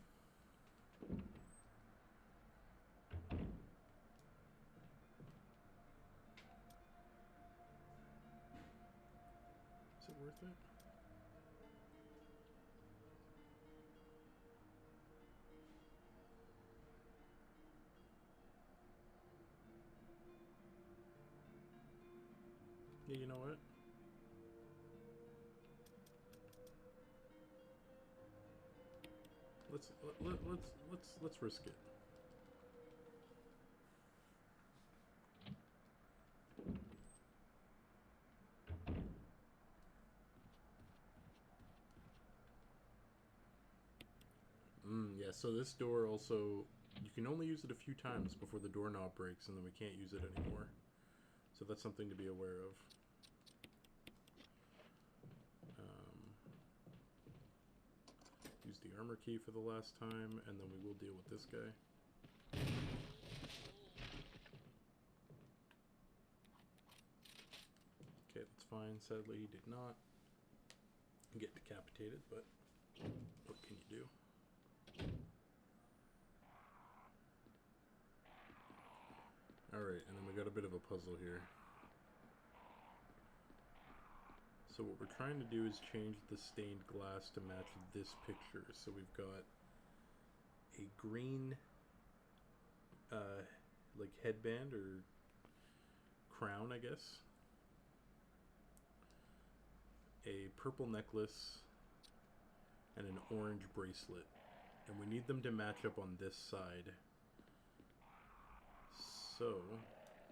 Is it worth it? Yeah, you know what? Let's risk it. Yeah, so this door also, you can only use it a few times before the doorknob breaks, and then we can't use it anymore. So that's something to be aware of. Use the armor key for the last time, and then we will deal with this guy. Okay, that's fine. Sadly, he did not get decapitated, but what can you do? Alright, and then we got a bit of a puzzle here. So what we're trying to do is change the stained glass to match this picture. So we've got a green like headband or crown, I guess. A purple necklace and an orange bracelet. And we need them to match up on this side. So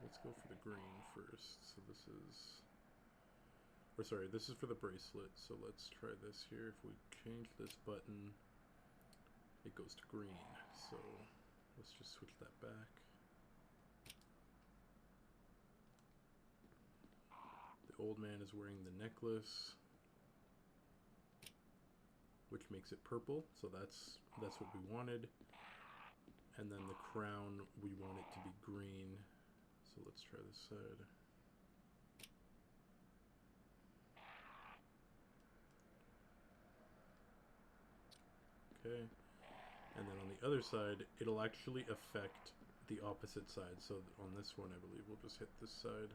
let's go for the green first. So this is... Or sorry, this is for the bracelet, so let's try this here. If we change this button, it goes to green. So let's just switch that back. The old man is wearing the necklace, which makes it purple, so that's what we wanted. And then the crown, we want it to be green. So let's try this side. Okay, and then on the other side, it'll actually affect the opposite side. So on this one, I believe we'll just hit this side,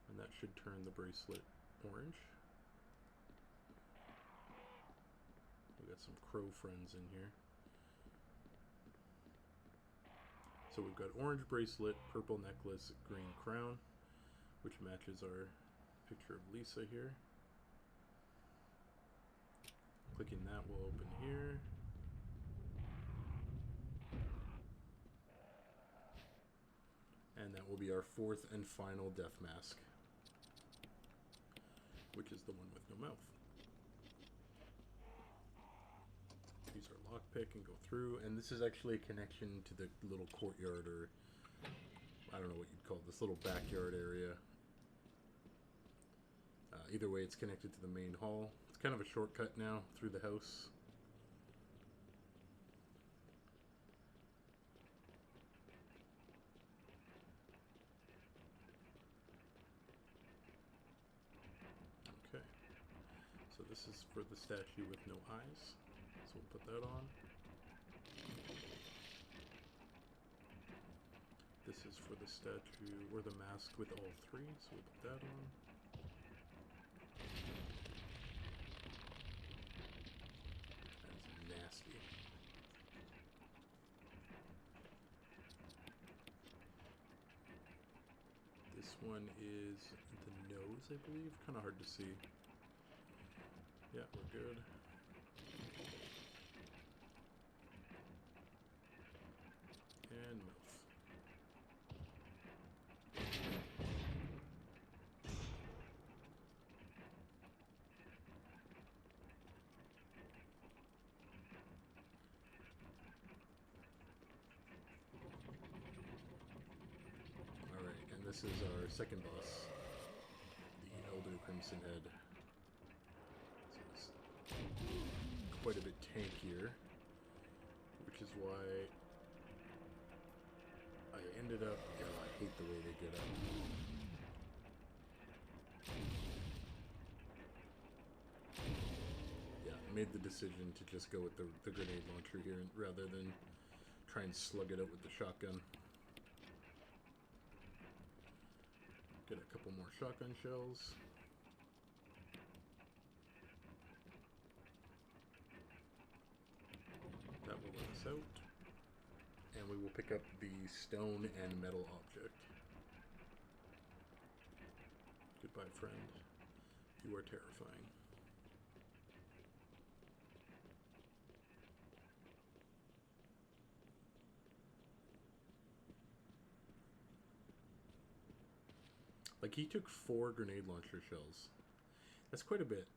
and that should turn the bracelet orange. We got some crow friends in here. So we've got orange bracelet, purple necklace, green crown, which matches our picture of Lisa here. Clicking that will open here. And that will be our 4th and final death mask, which is the one with no mouth. These are lockpick and go through. And this is actually a connection to the little courtyard, or I don't know what you'd call it, this little backyard area. Either way, it's connected to the main hall. It's kind of a shortcut now through the house. Okay, so this is for the statue with no eyes, so we'll put that on. This is for the statue, or the mask with all three, so we'll put that on. That's nasty. This one is the nose, I believe. Kind of hard to see. Yeah, we're good. And mouth. This is our second boss, the Elder Crimson Head. So it's quite a bit tankier, which is why I ended up, I hate the way they get up. Yeah, I made the decision to just go with the grenade launcher here rather than try and slug it out with the shotgun. Get a couple more shotgun shells. That will let us out. And we will pick up the stone and metal object. Goodbye, friend. You are terrifying. Like, he took 4 grenade launcher shells. That's quite a bit.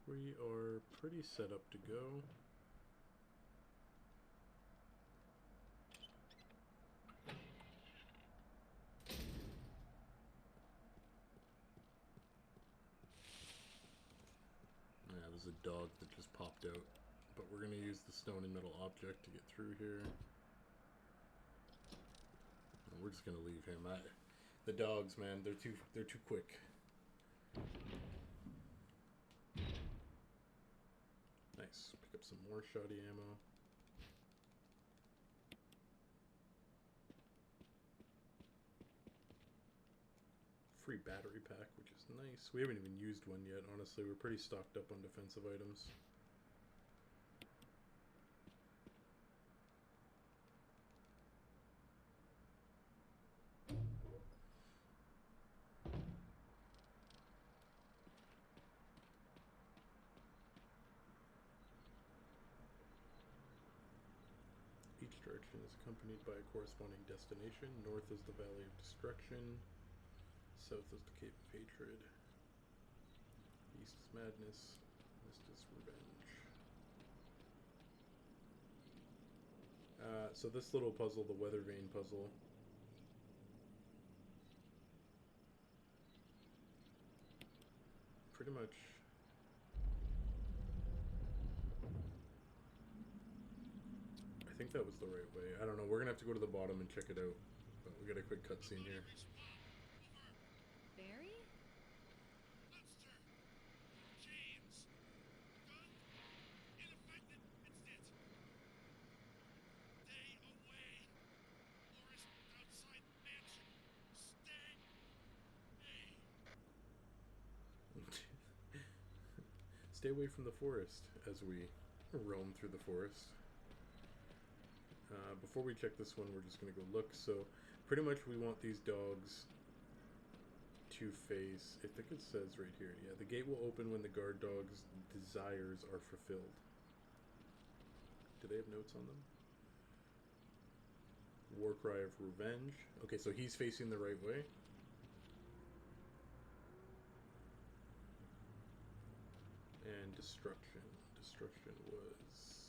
We are pretty set up to go. Yeah, there's a dog that just popped out, but we're gonna use the stone and metal object to get through here. And we're just gonna leave him. The dogs, man, they're too quick. Nice. Pick up some more shoddy ammo. Free battery pack, which is nice. We haven't even used one yet, honestly. We're pretty stocked up on defensive items. Each direction is accompanied by a corresponding destination. North is the Valley of Destruction. South is the Cave of Hatred. East is Madness. West is Revenge. So this little puzzle, the Weather Vane puzzle, pretty much I think that was the right way. I don't know. We're gonna have to go to the bottom and check it out. But we got a quick cutscene here. Barry? Lobster! James! Gun! Ineffective! It's it! Stay away! Forest outside mansion! Stay! Hey! Stay away from the forest as we roam through the forest. before we check this one, we're just going to go look. So pretty much we want these dogs to face, I think it says right here, yeah, the gate will open when the guard dog's desires are fulfilled. Do they have notes on them? War cry of revenge. Okay, so he's facing the right way. And destruction. Destruction was...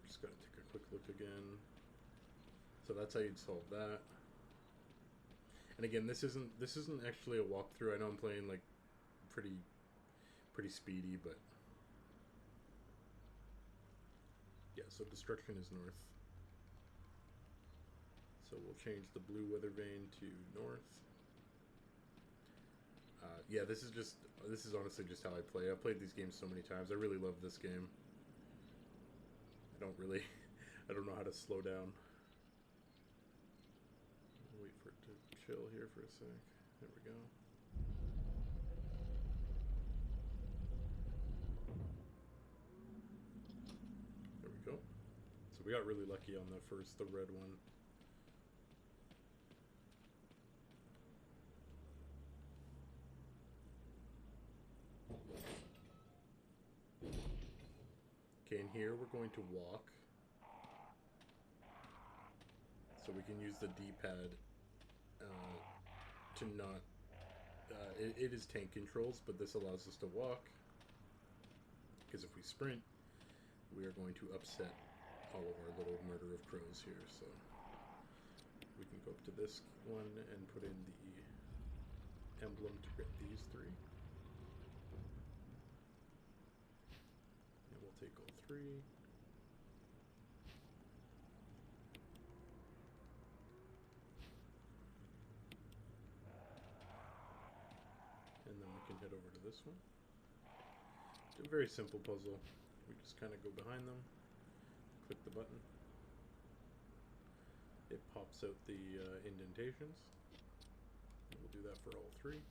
Just gotta take a quick look again. So that's how you'd solve that. And again, this isn't actually a walkthrough. I know I'm playing like pretty speedy, but yeah. So destruction is north. So we'll change the blue weather vane to north. Yeah, this is honestly just how I play. I've played these games so many times. I really love this game. I don't know how to slow down. Wait for it to chill here for a sec. There we go. There we go. So we got really lucky on the red one. Okay, and here we're going to walk. So we can use the D-pad to not... it is tank controls, but this allows us to walk. Because if we sprint, we are going to upset all of our little murder of crows here. So we can go up to this one and put in the emblem to get these three. And we'll take all three. And then we can head over to this one. It's a very simple puzzle. We just kind of go behind them, click the button. It pops out the indentations. We'll do that for all three.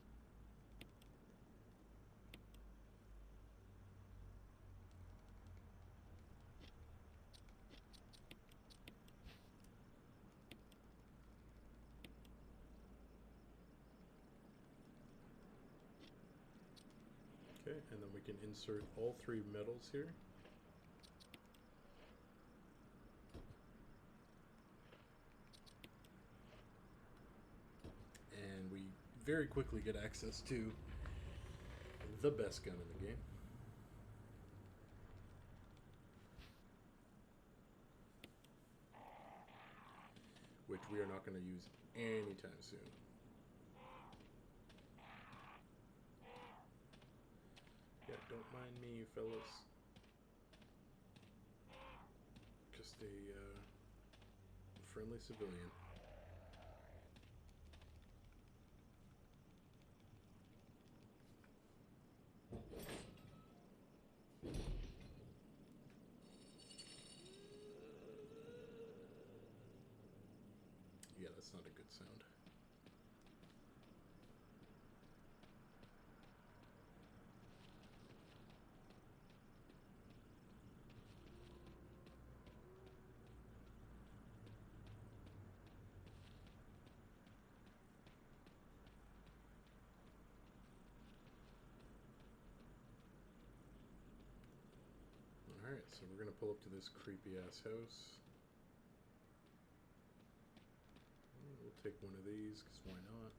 Okay, and then we can insert all three metals here. And we very quickly get access to the best gun in the game. Which we are not going to use anytime soon. Yeah, don't mind me, fellas. Just a friendly civilian. Yeah, that's not a good sound. Alright, so we're going to pull up to this creepy-ass house. We'll take one of these, because why not?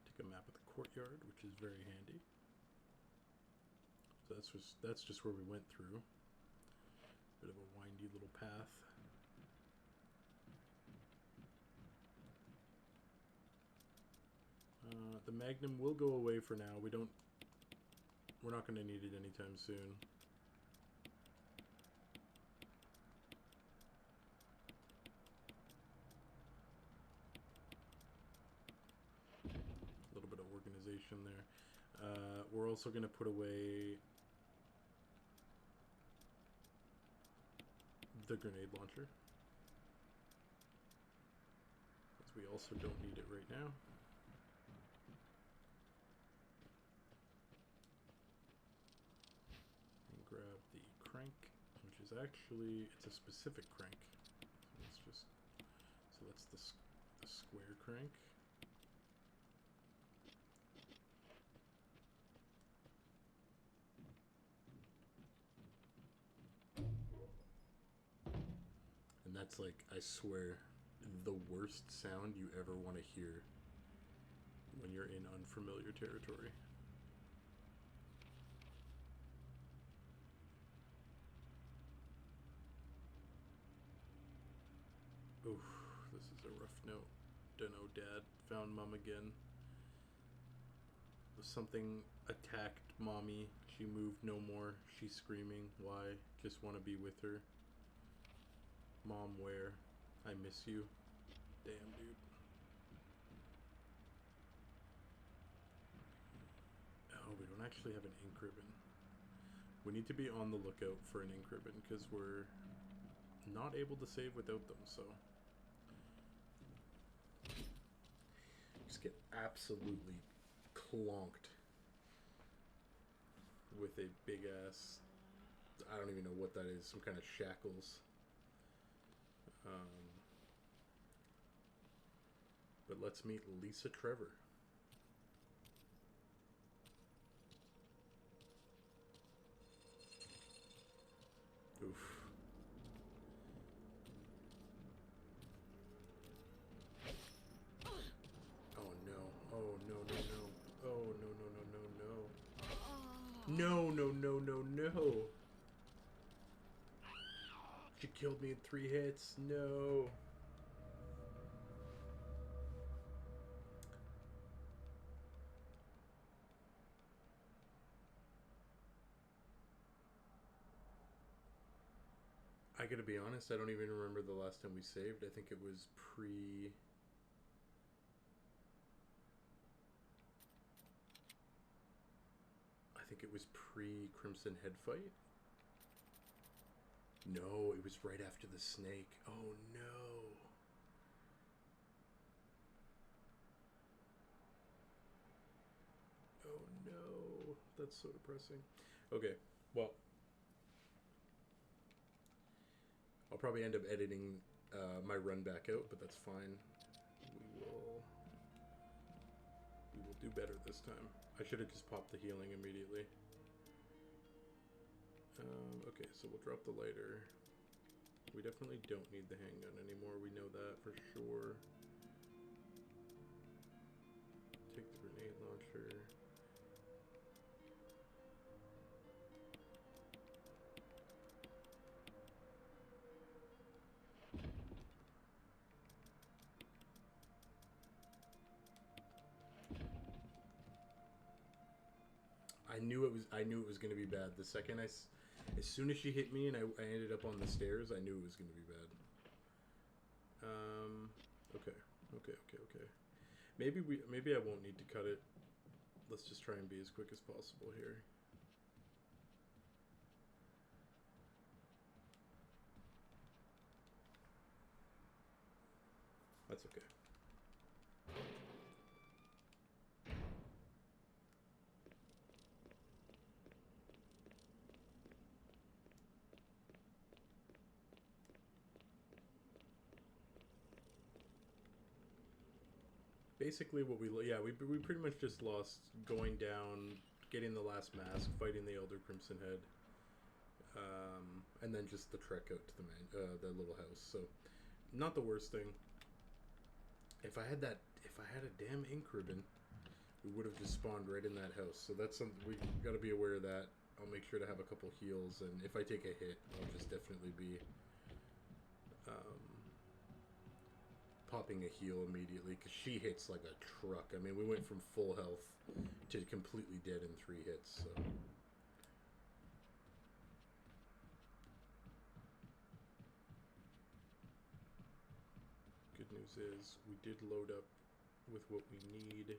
Take a map of the courtyard, which is very handy. So that's just where we went through. Bit of a windy little path. The Magnum will go away for now. We're not going to need it anytime soon. A little bit of organization there. We're also going to put away the grenade launcher, because we also don't need it right now. And grab the crank, which is actually, it's a specific crank. So let's just, so that's the square crank. And that's like, I swear, the worst sound you ever want to hear when you're in unfamiliar territory. Oof, this is a rough note. Dunno, Dad. Found Mom again. Something attacked Mommy. She moved no more. She's screaming. Why? Just want to be with her. Mom, where? I miss you. Damn, dude. Oh, we don't actually have an ink ribbon. We need to be on the lookout for an ink ribbon, because we're not able to save without them, so. Just get absolutely clonked with a big ass, I don't even know what that is, some kind of shackles. But let's meet Lisa Trevor. Oof. Oh no. Oh no no no. Oh no no no no no. No no no no no. She killed me in 3 hits. No. I gotta be honest, I don't even remember the last time we saved. I think it was pre... I think it was pre-Crimson Head fight. No, it was right after the snake. Oh no. Oh no. That's so depressing. Okay, well, I'll probably end up editing my run back out, but that's fine. We will do better this time. I should have just popped the healing immediately. Okay, so we'll drop the lighter. We definitely don't need the handgun anymore. We know that for sure. Take the grenade launcher. I knew it was going to be bad. The second as soon as she hit me and I ended up on the stairs, I knew it was going to be bad. Okay. Maybe I won't need to cut it. Let's just try and be as quick as possible here. That's okay. Basically what we pretty much just lost going down, getting the last mask, fighting the Elder Crimson Head, and then just the trek out to the little house. So not the worst thing. If I had a damn ink ribbon, we would have just spawned right in that house. So that's something we got to be aware of. That I'll make sure to have a couple heals, and if I take a hit, I'll just definitely be popping a heal immediately, because she hits like a truck. I mean, we went from full health to completely dead in 3 hits, so. Good news is, we did load up with what we need.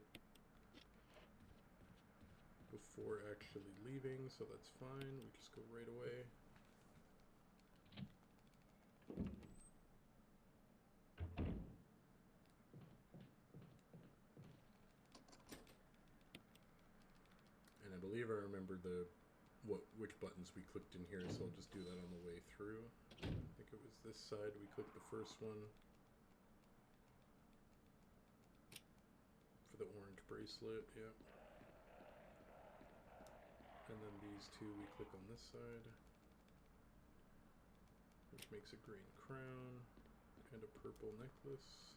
before actually leaving, so that's fine. We just go right away. And I believe I remember which buttons we clicked in here, so I'll just do that on the way through. I think it was this side. We clicked the first one for the orange bracelet, yeah. And then these two we click on this side, which makes a green crown and a purple necklace.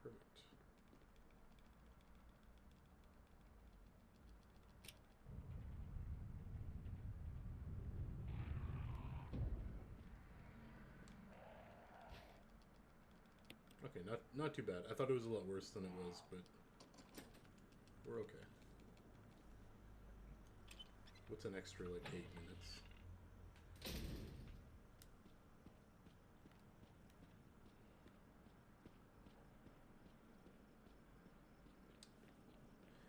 Perfect. Okay, not too bad. I thought it was a lot worse than it was, but we're okay. What's an extra, like, 8 minutes?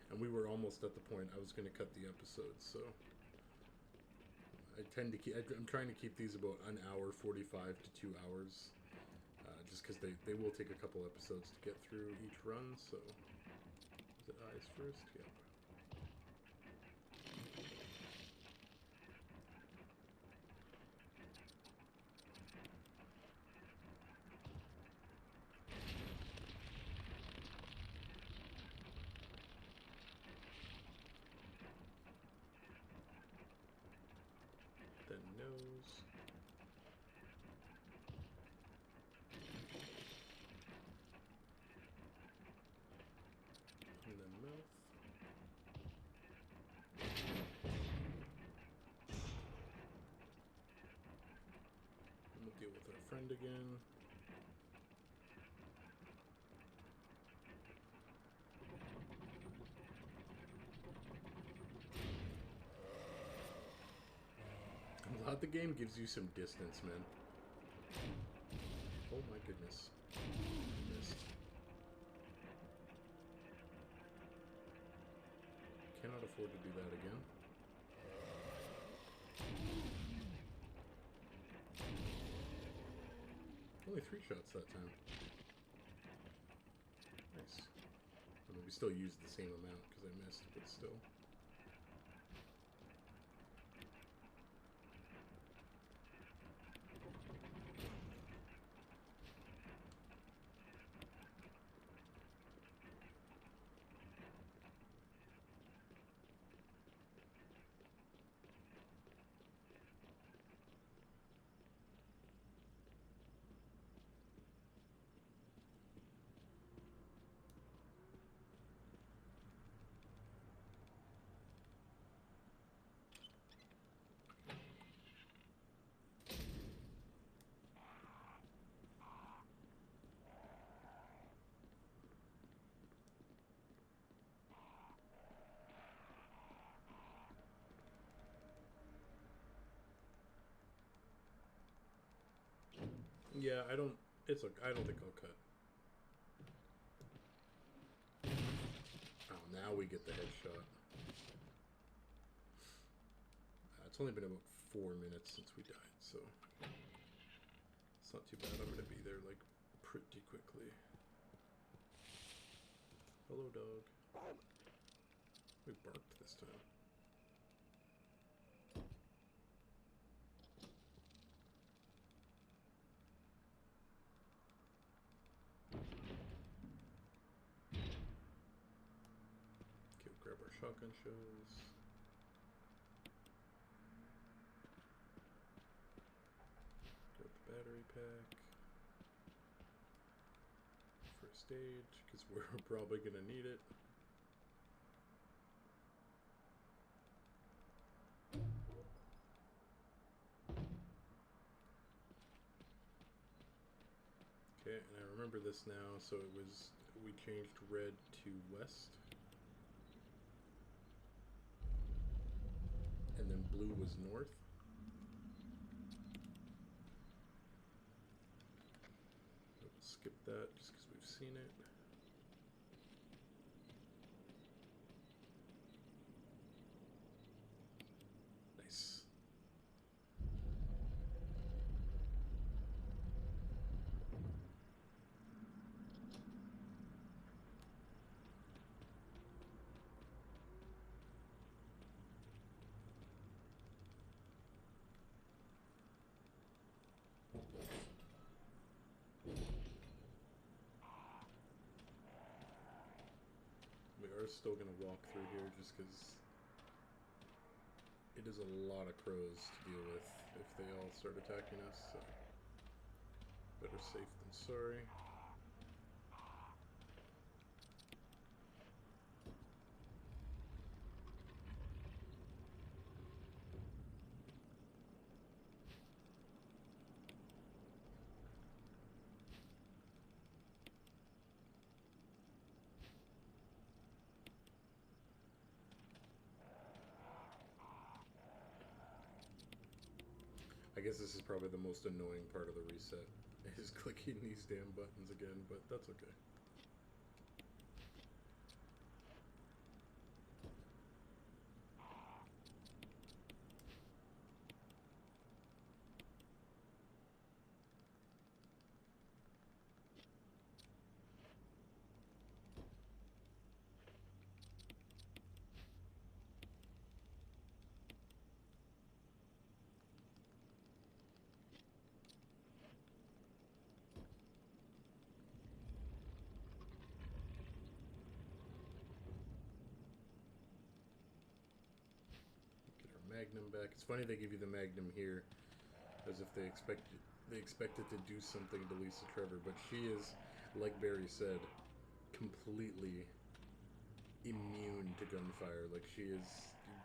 And we were almost at the point I was going to cut the episodes, so I tend to keep. I'm trying to keep these about an hour 45 to 2 hours, just because they will take a couple episodes to get through each run. So, is it eyes first? Yeah. Then nose. And then mouth. And we'll deal with our friend again. I'm glad the game gives you some distance, man. Oh my goodness. Missed. Cannot afford to do that again. Only 3 shots that time. Nice. I mean, we still used the same amount because I missed, but still. Yeah, it's okay. I don't think I'll cut. Oh, now we get the headshot. It's only been about 4 minutes since we died, so it's not too bad. I'm gonna be there, like, pretty quickly. Hello, dog. We barked this time. Okay, we'll grab our shotgun shells. Grab the battery pack. First aid, because we're probably gonna need it. Okay, and I remember this now, so we changed red to west. And then blue was north. We'll skip that just because we've seen it. are still going to walk through here just because it is a lot of crows to deal with if they all start attacking us. So better safe than sorry. I guess this is probably the most annoying part of the reset, is clicking these damn buttons again, but that's okay. Magnum back. It's funny they give you the Magnum here, as if they expect it to do something to Lisa Trevor, but she is, like Barry said, completely immune to gunfire. Like,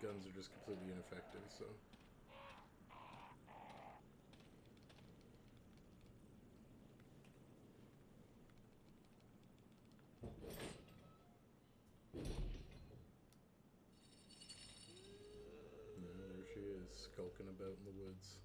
guns are just completely ineffective. So. Skulking about in the woods.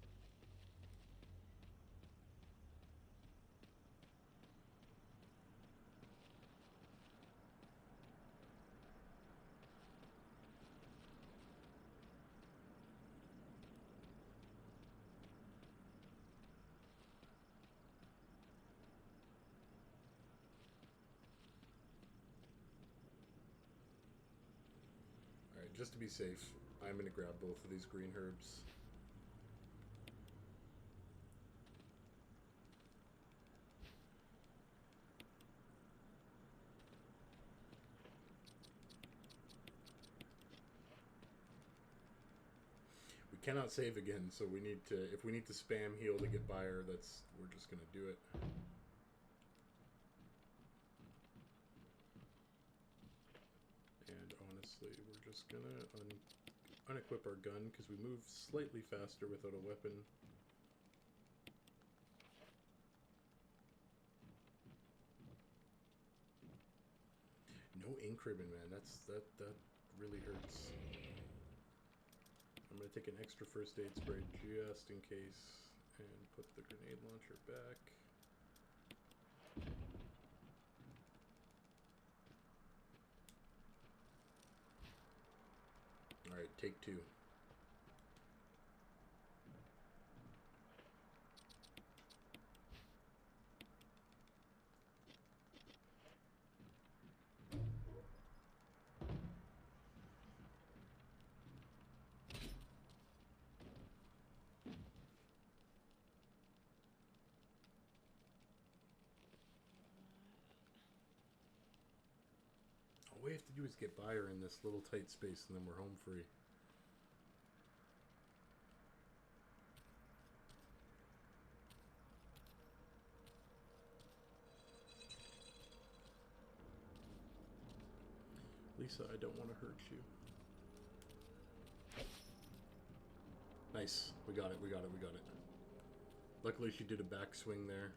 Alright, just to be safe, I'm going to grab both of these green herbs. Cannot save again, so we need to, if we need to spam heal to get buyer, we're just gonna do it. And honestly, we're just gonna unequip our gun because we move slightly faster without a weapon. No ink ribbon, man. That really hurts. I'm going to take an extra first aid spray just in case and put the grenade launcher back. Alright, take two. All we have to do is get buyer in this little tight space and then we're home free. Lisa, I don't want to hurt you. Nice. We got it, we got it, we got it. Luckily she did a backswing there.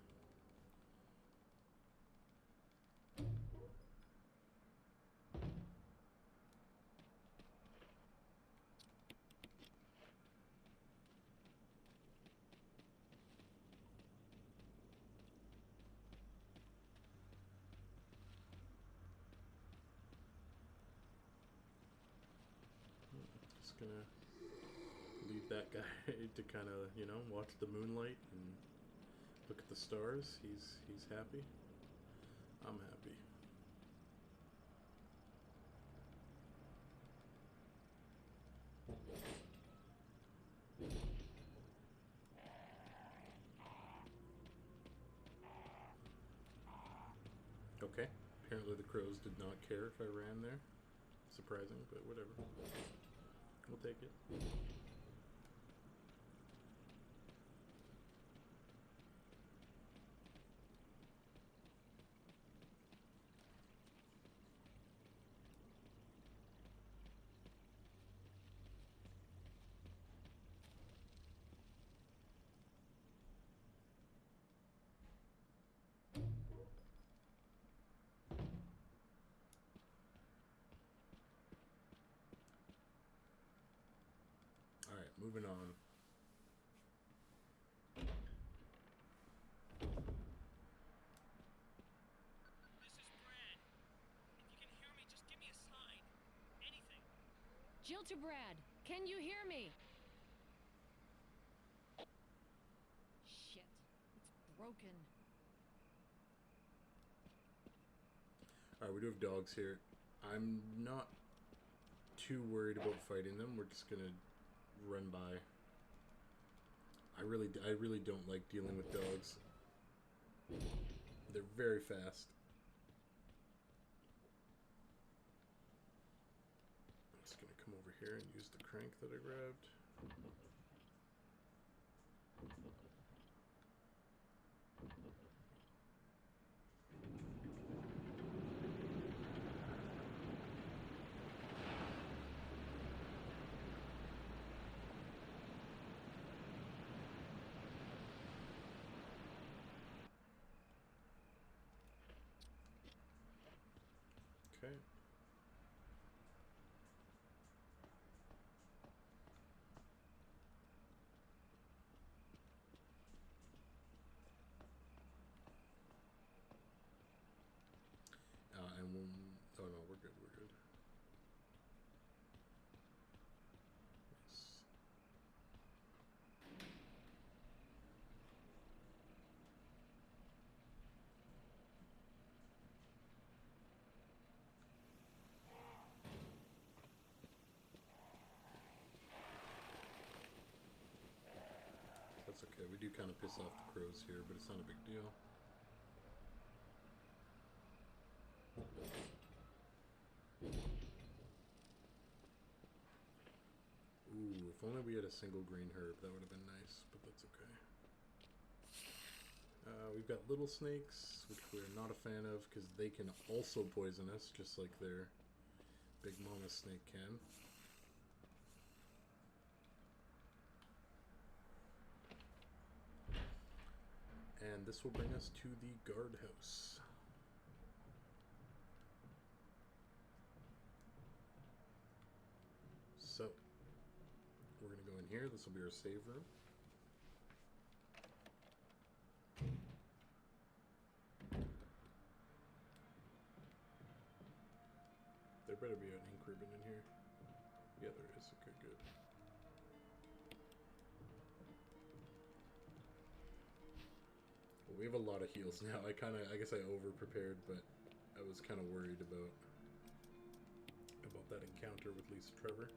Just gonna leave that guy to kind of, you know, watch the moonlight and look at the stars. He's happy. I'm happy. Okay. Apparently the crows did not care if I ran there. surprising, but whatever. We'll take it. Alright, moving on. This is Brad. If you can hear me, just give me a sign. Anything. Jill to Brad. Can you hear me? Shit. It's broken. Alright, we do have dogs here. I'm not too worried about fighting them. We're just gonna run by. I really don't like dealing with dogs. They're very fast. I'm just gonna come over here and use the crank that I grabbed. Okay. And we'll, oh no, we're good, we're good. Nice. That's okay. We do kind of piss off the crows here, but it's not a big deal. Ooh, if only we had a single green herb, that would have been nice, but that's okay. We've got little snakes, which we're not a fan of, because they can also poison us, just like their big mama snake can. And this will bring us to the guardhouse. So, we're going to go in here. This will be our save room. There better be an ink ribbon in here. Yeah, there is. Okay, good. Well, we have a lot of heals now. I guess I over-prepared, but I was kind of worried about that encounter with Lisa Trevor.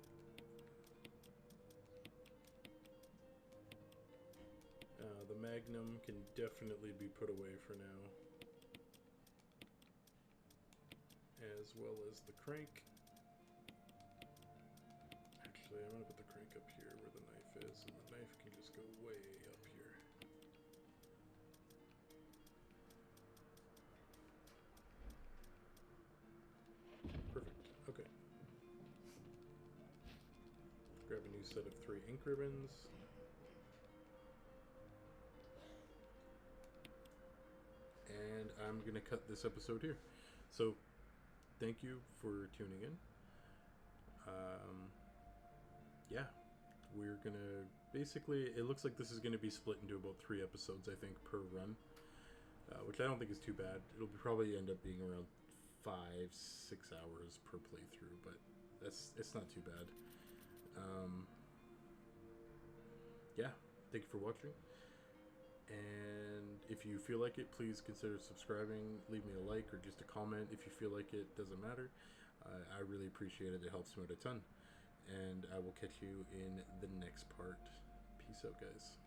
The Magnum can definitely be put away for now, as well as the crank. Actually, I'm going to put the crank up here where the knife is, and the knife can just go way up here. Perfect. Okay. Grab a new set of 3 ink ribbons. And I'm going to cut this episode here. So, thank you for tuning in. Yeah, we're going to... Basically, it looks like this is going to be split into about 3 episodes, I think, per run. Which I don't think is too bad. It'll probably end up being around 5-6 hours per playthrough, but it's not too bad. Yeah, thank you for watching. And if you feel like it, please consider subscribing, leave me a like or just a comment if you feel like it, doesn't matter. I really appreciate it, it helps me out a ton. And I will catch you in the next part. Peace out, guys.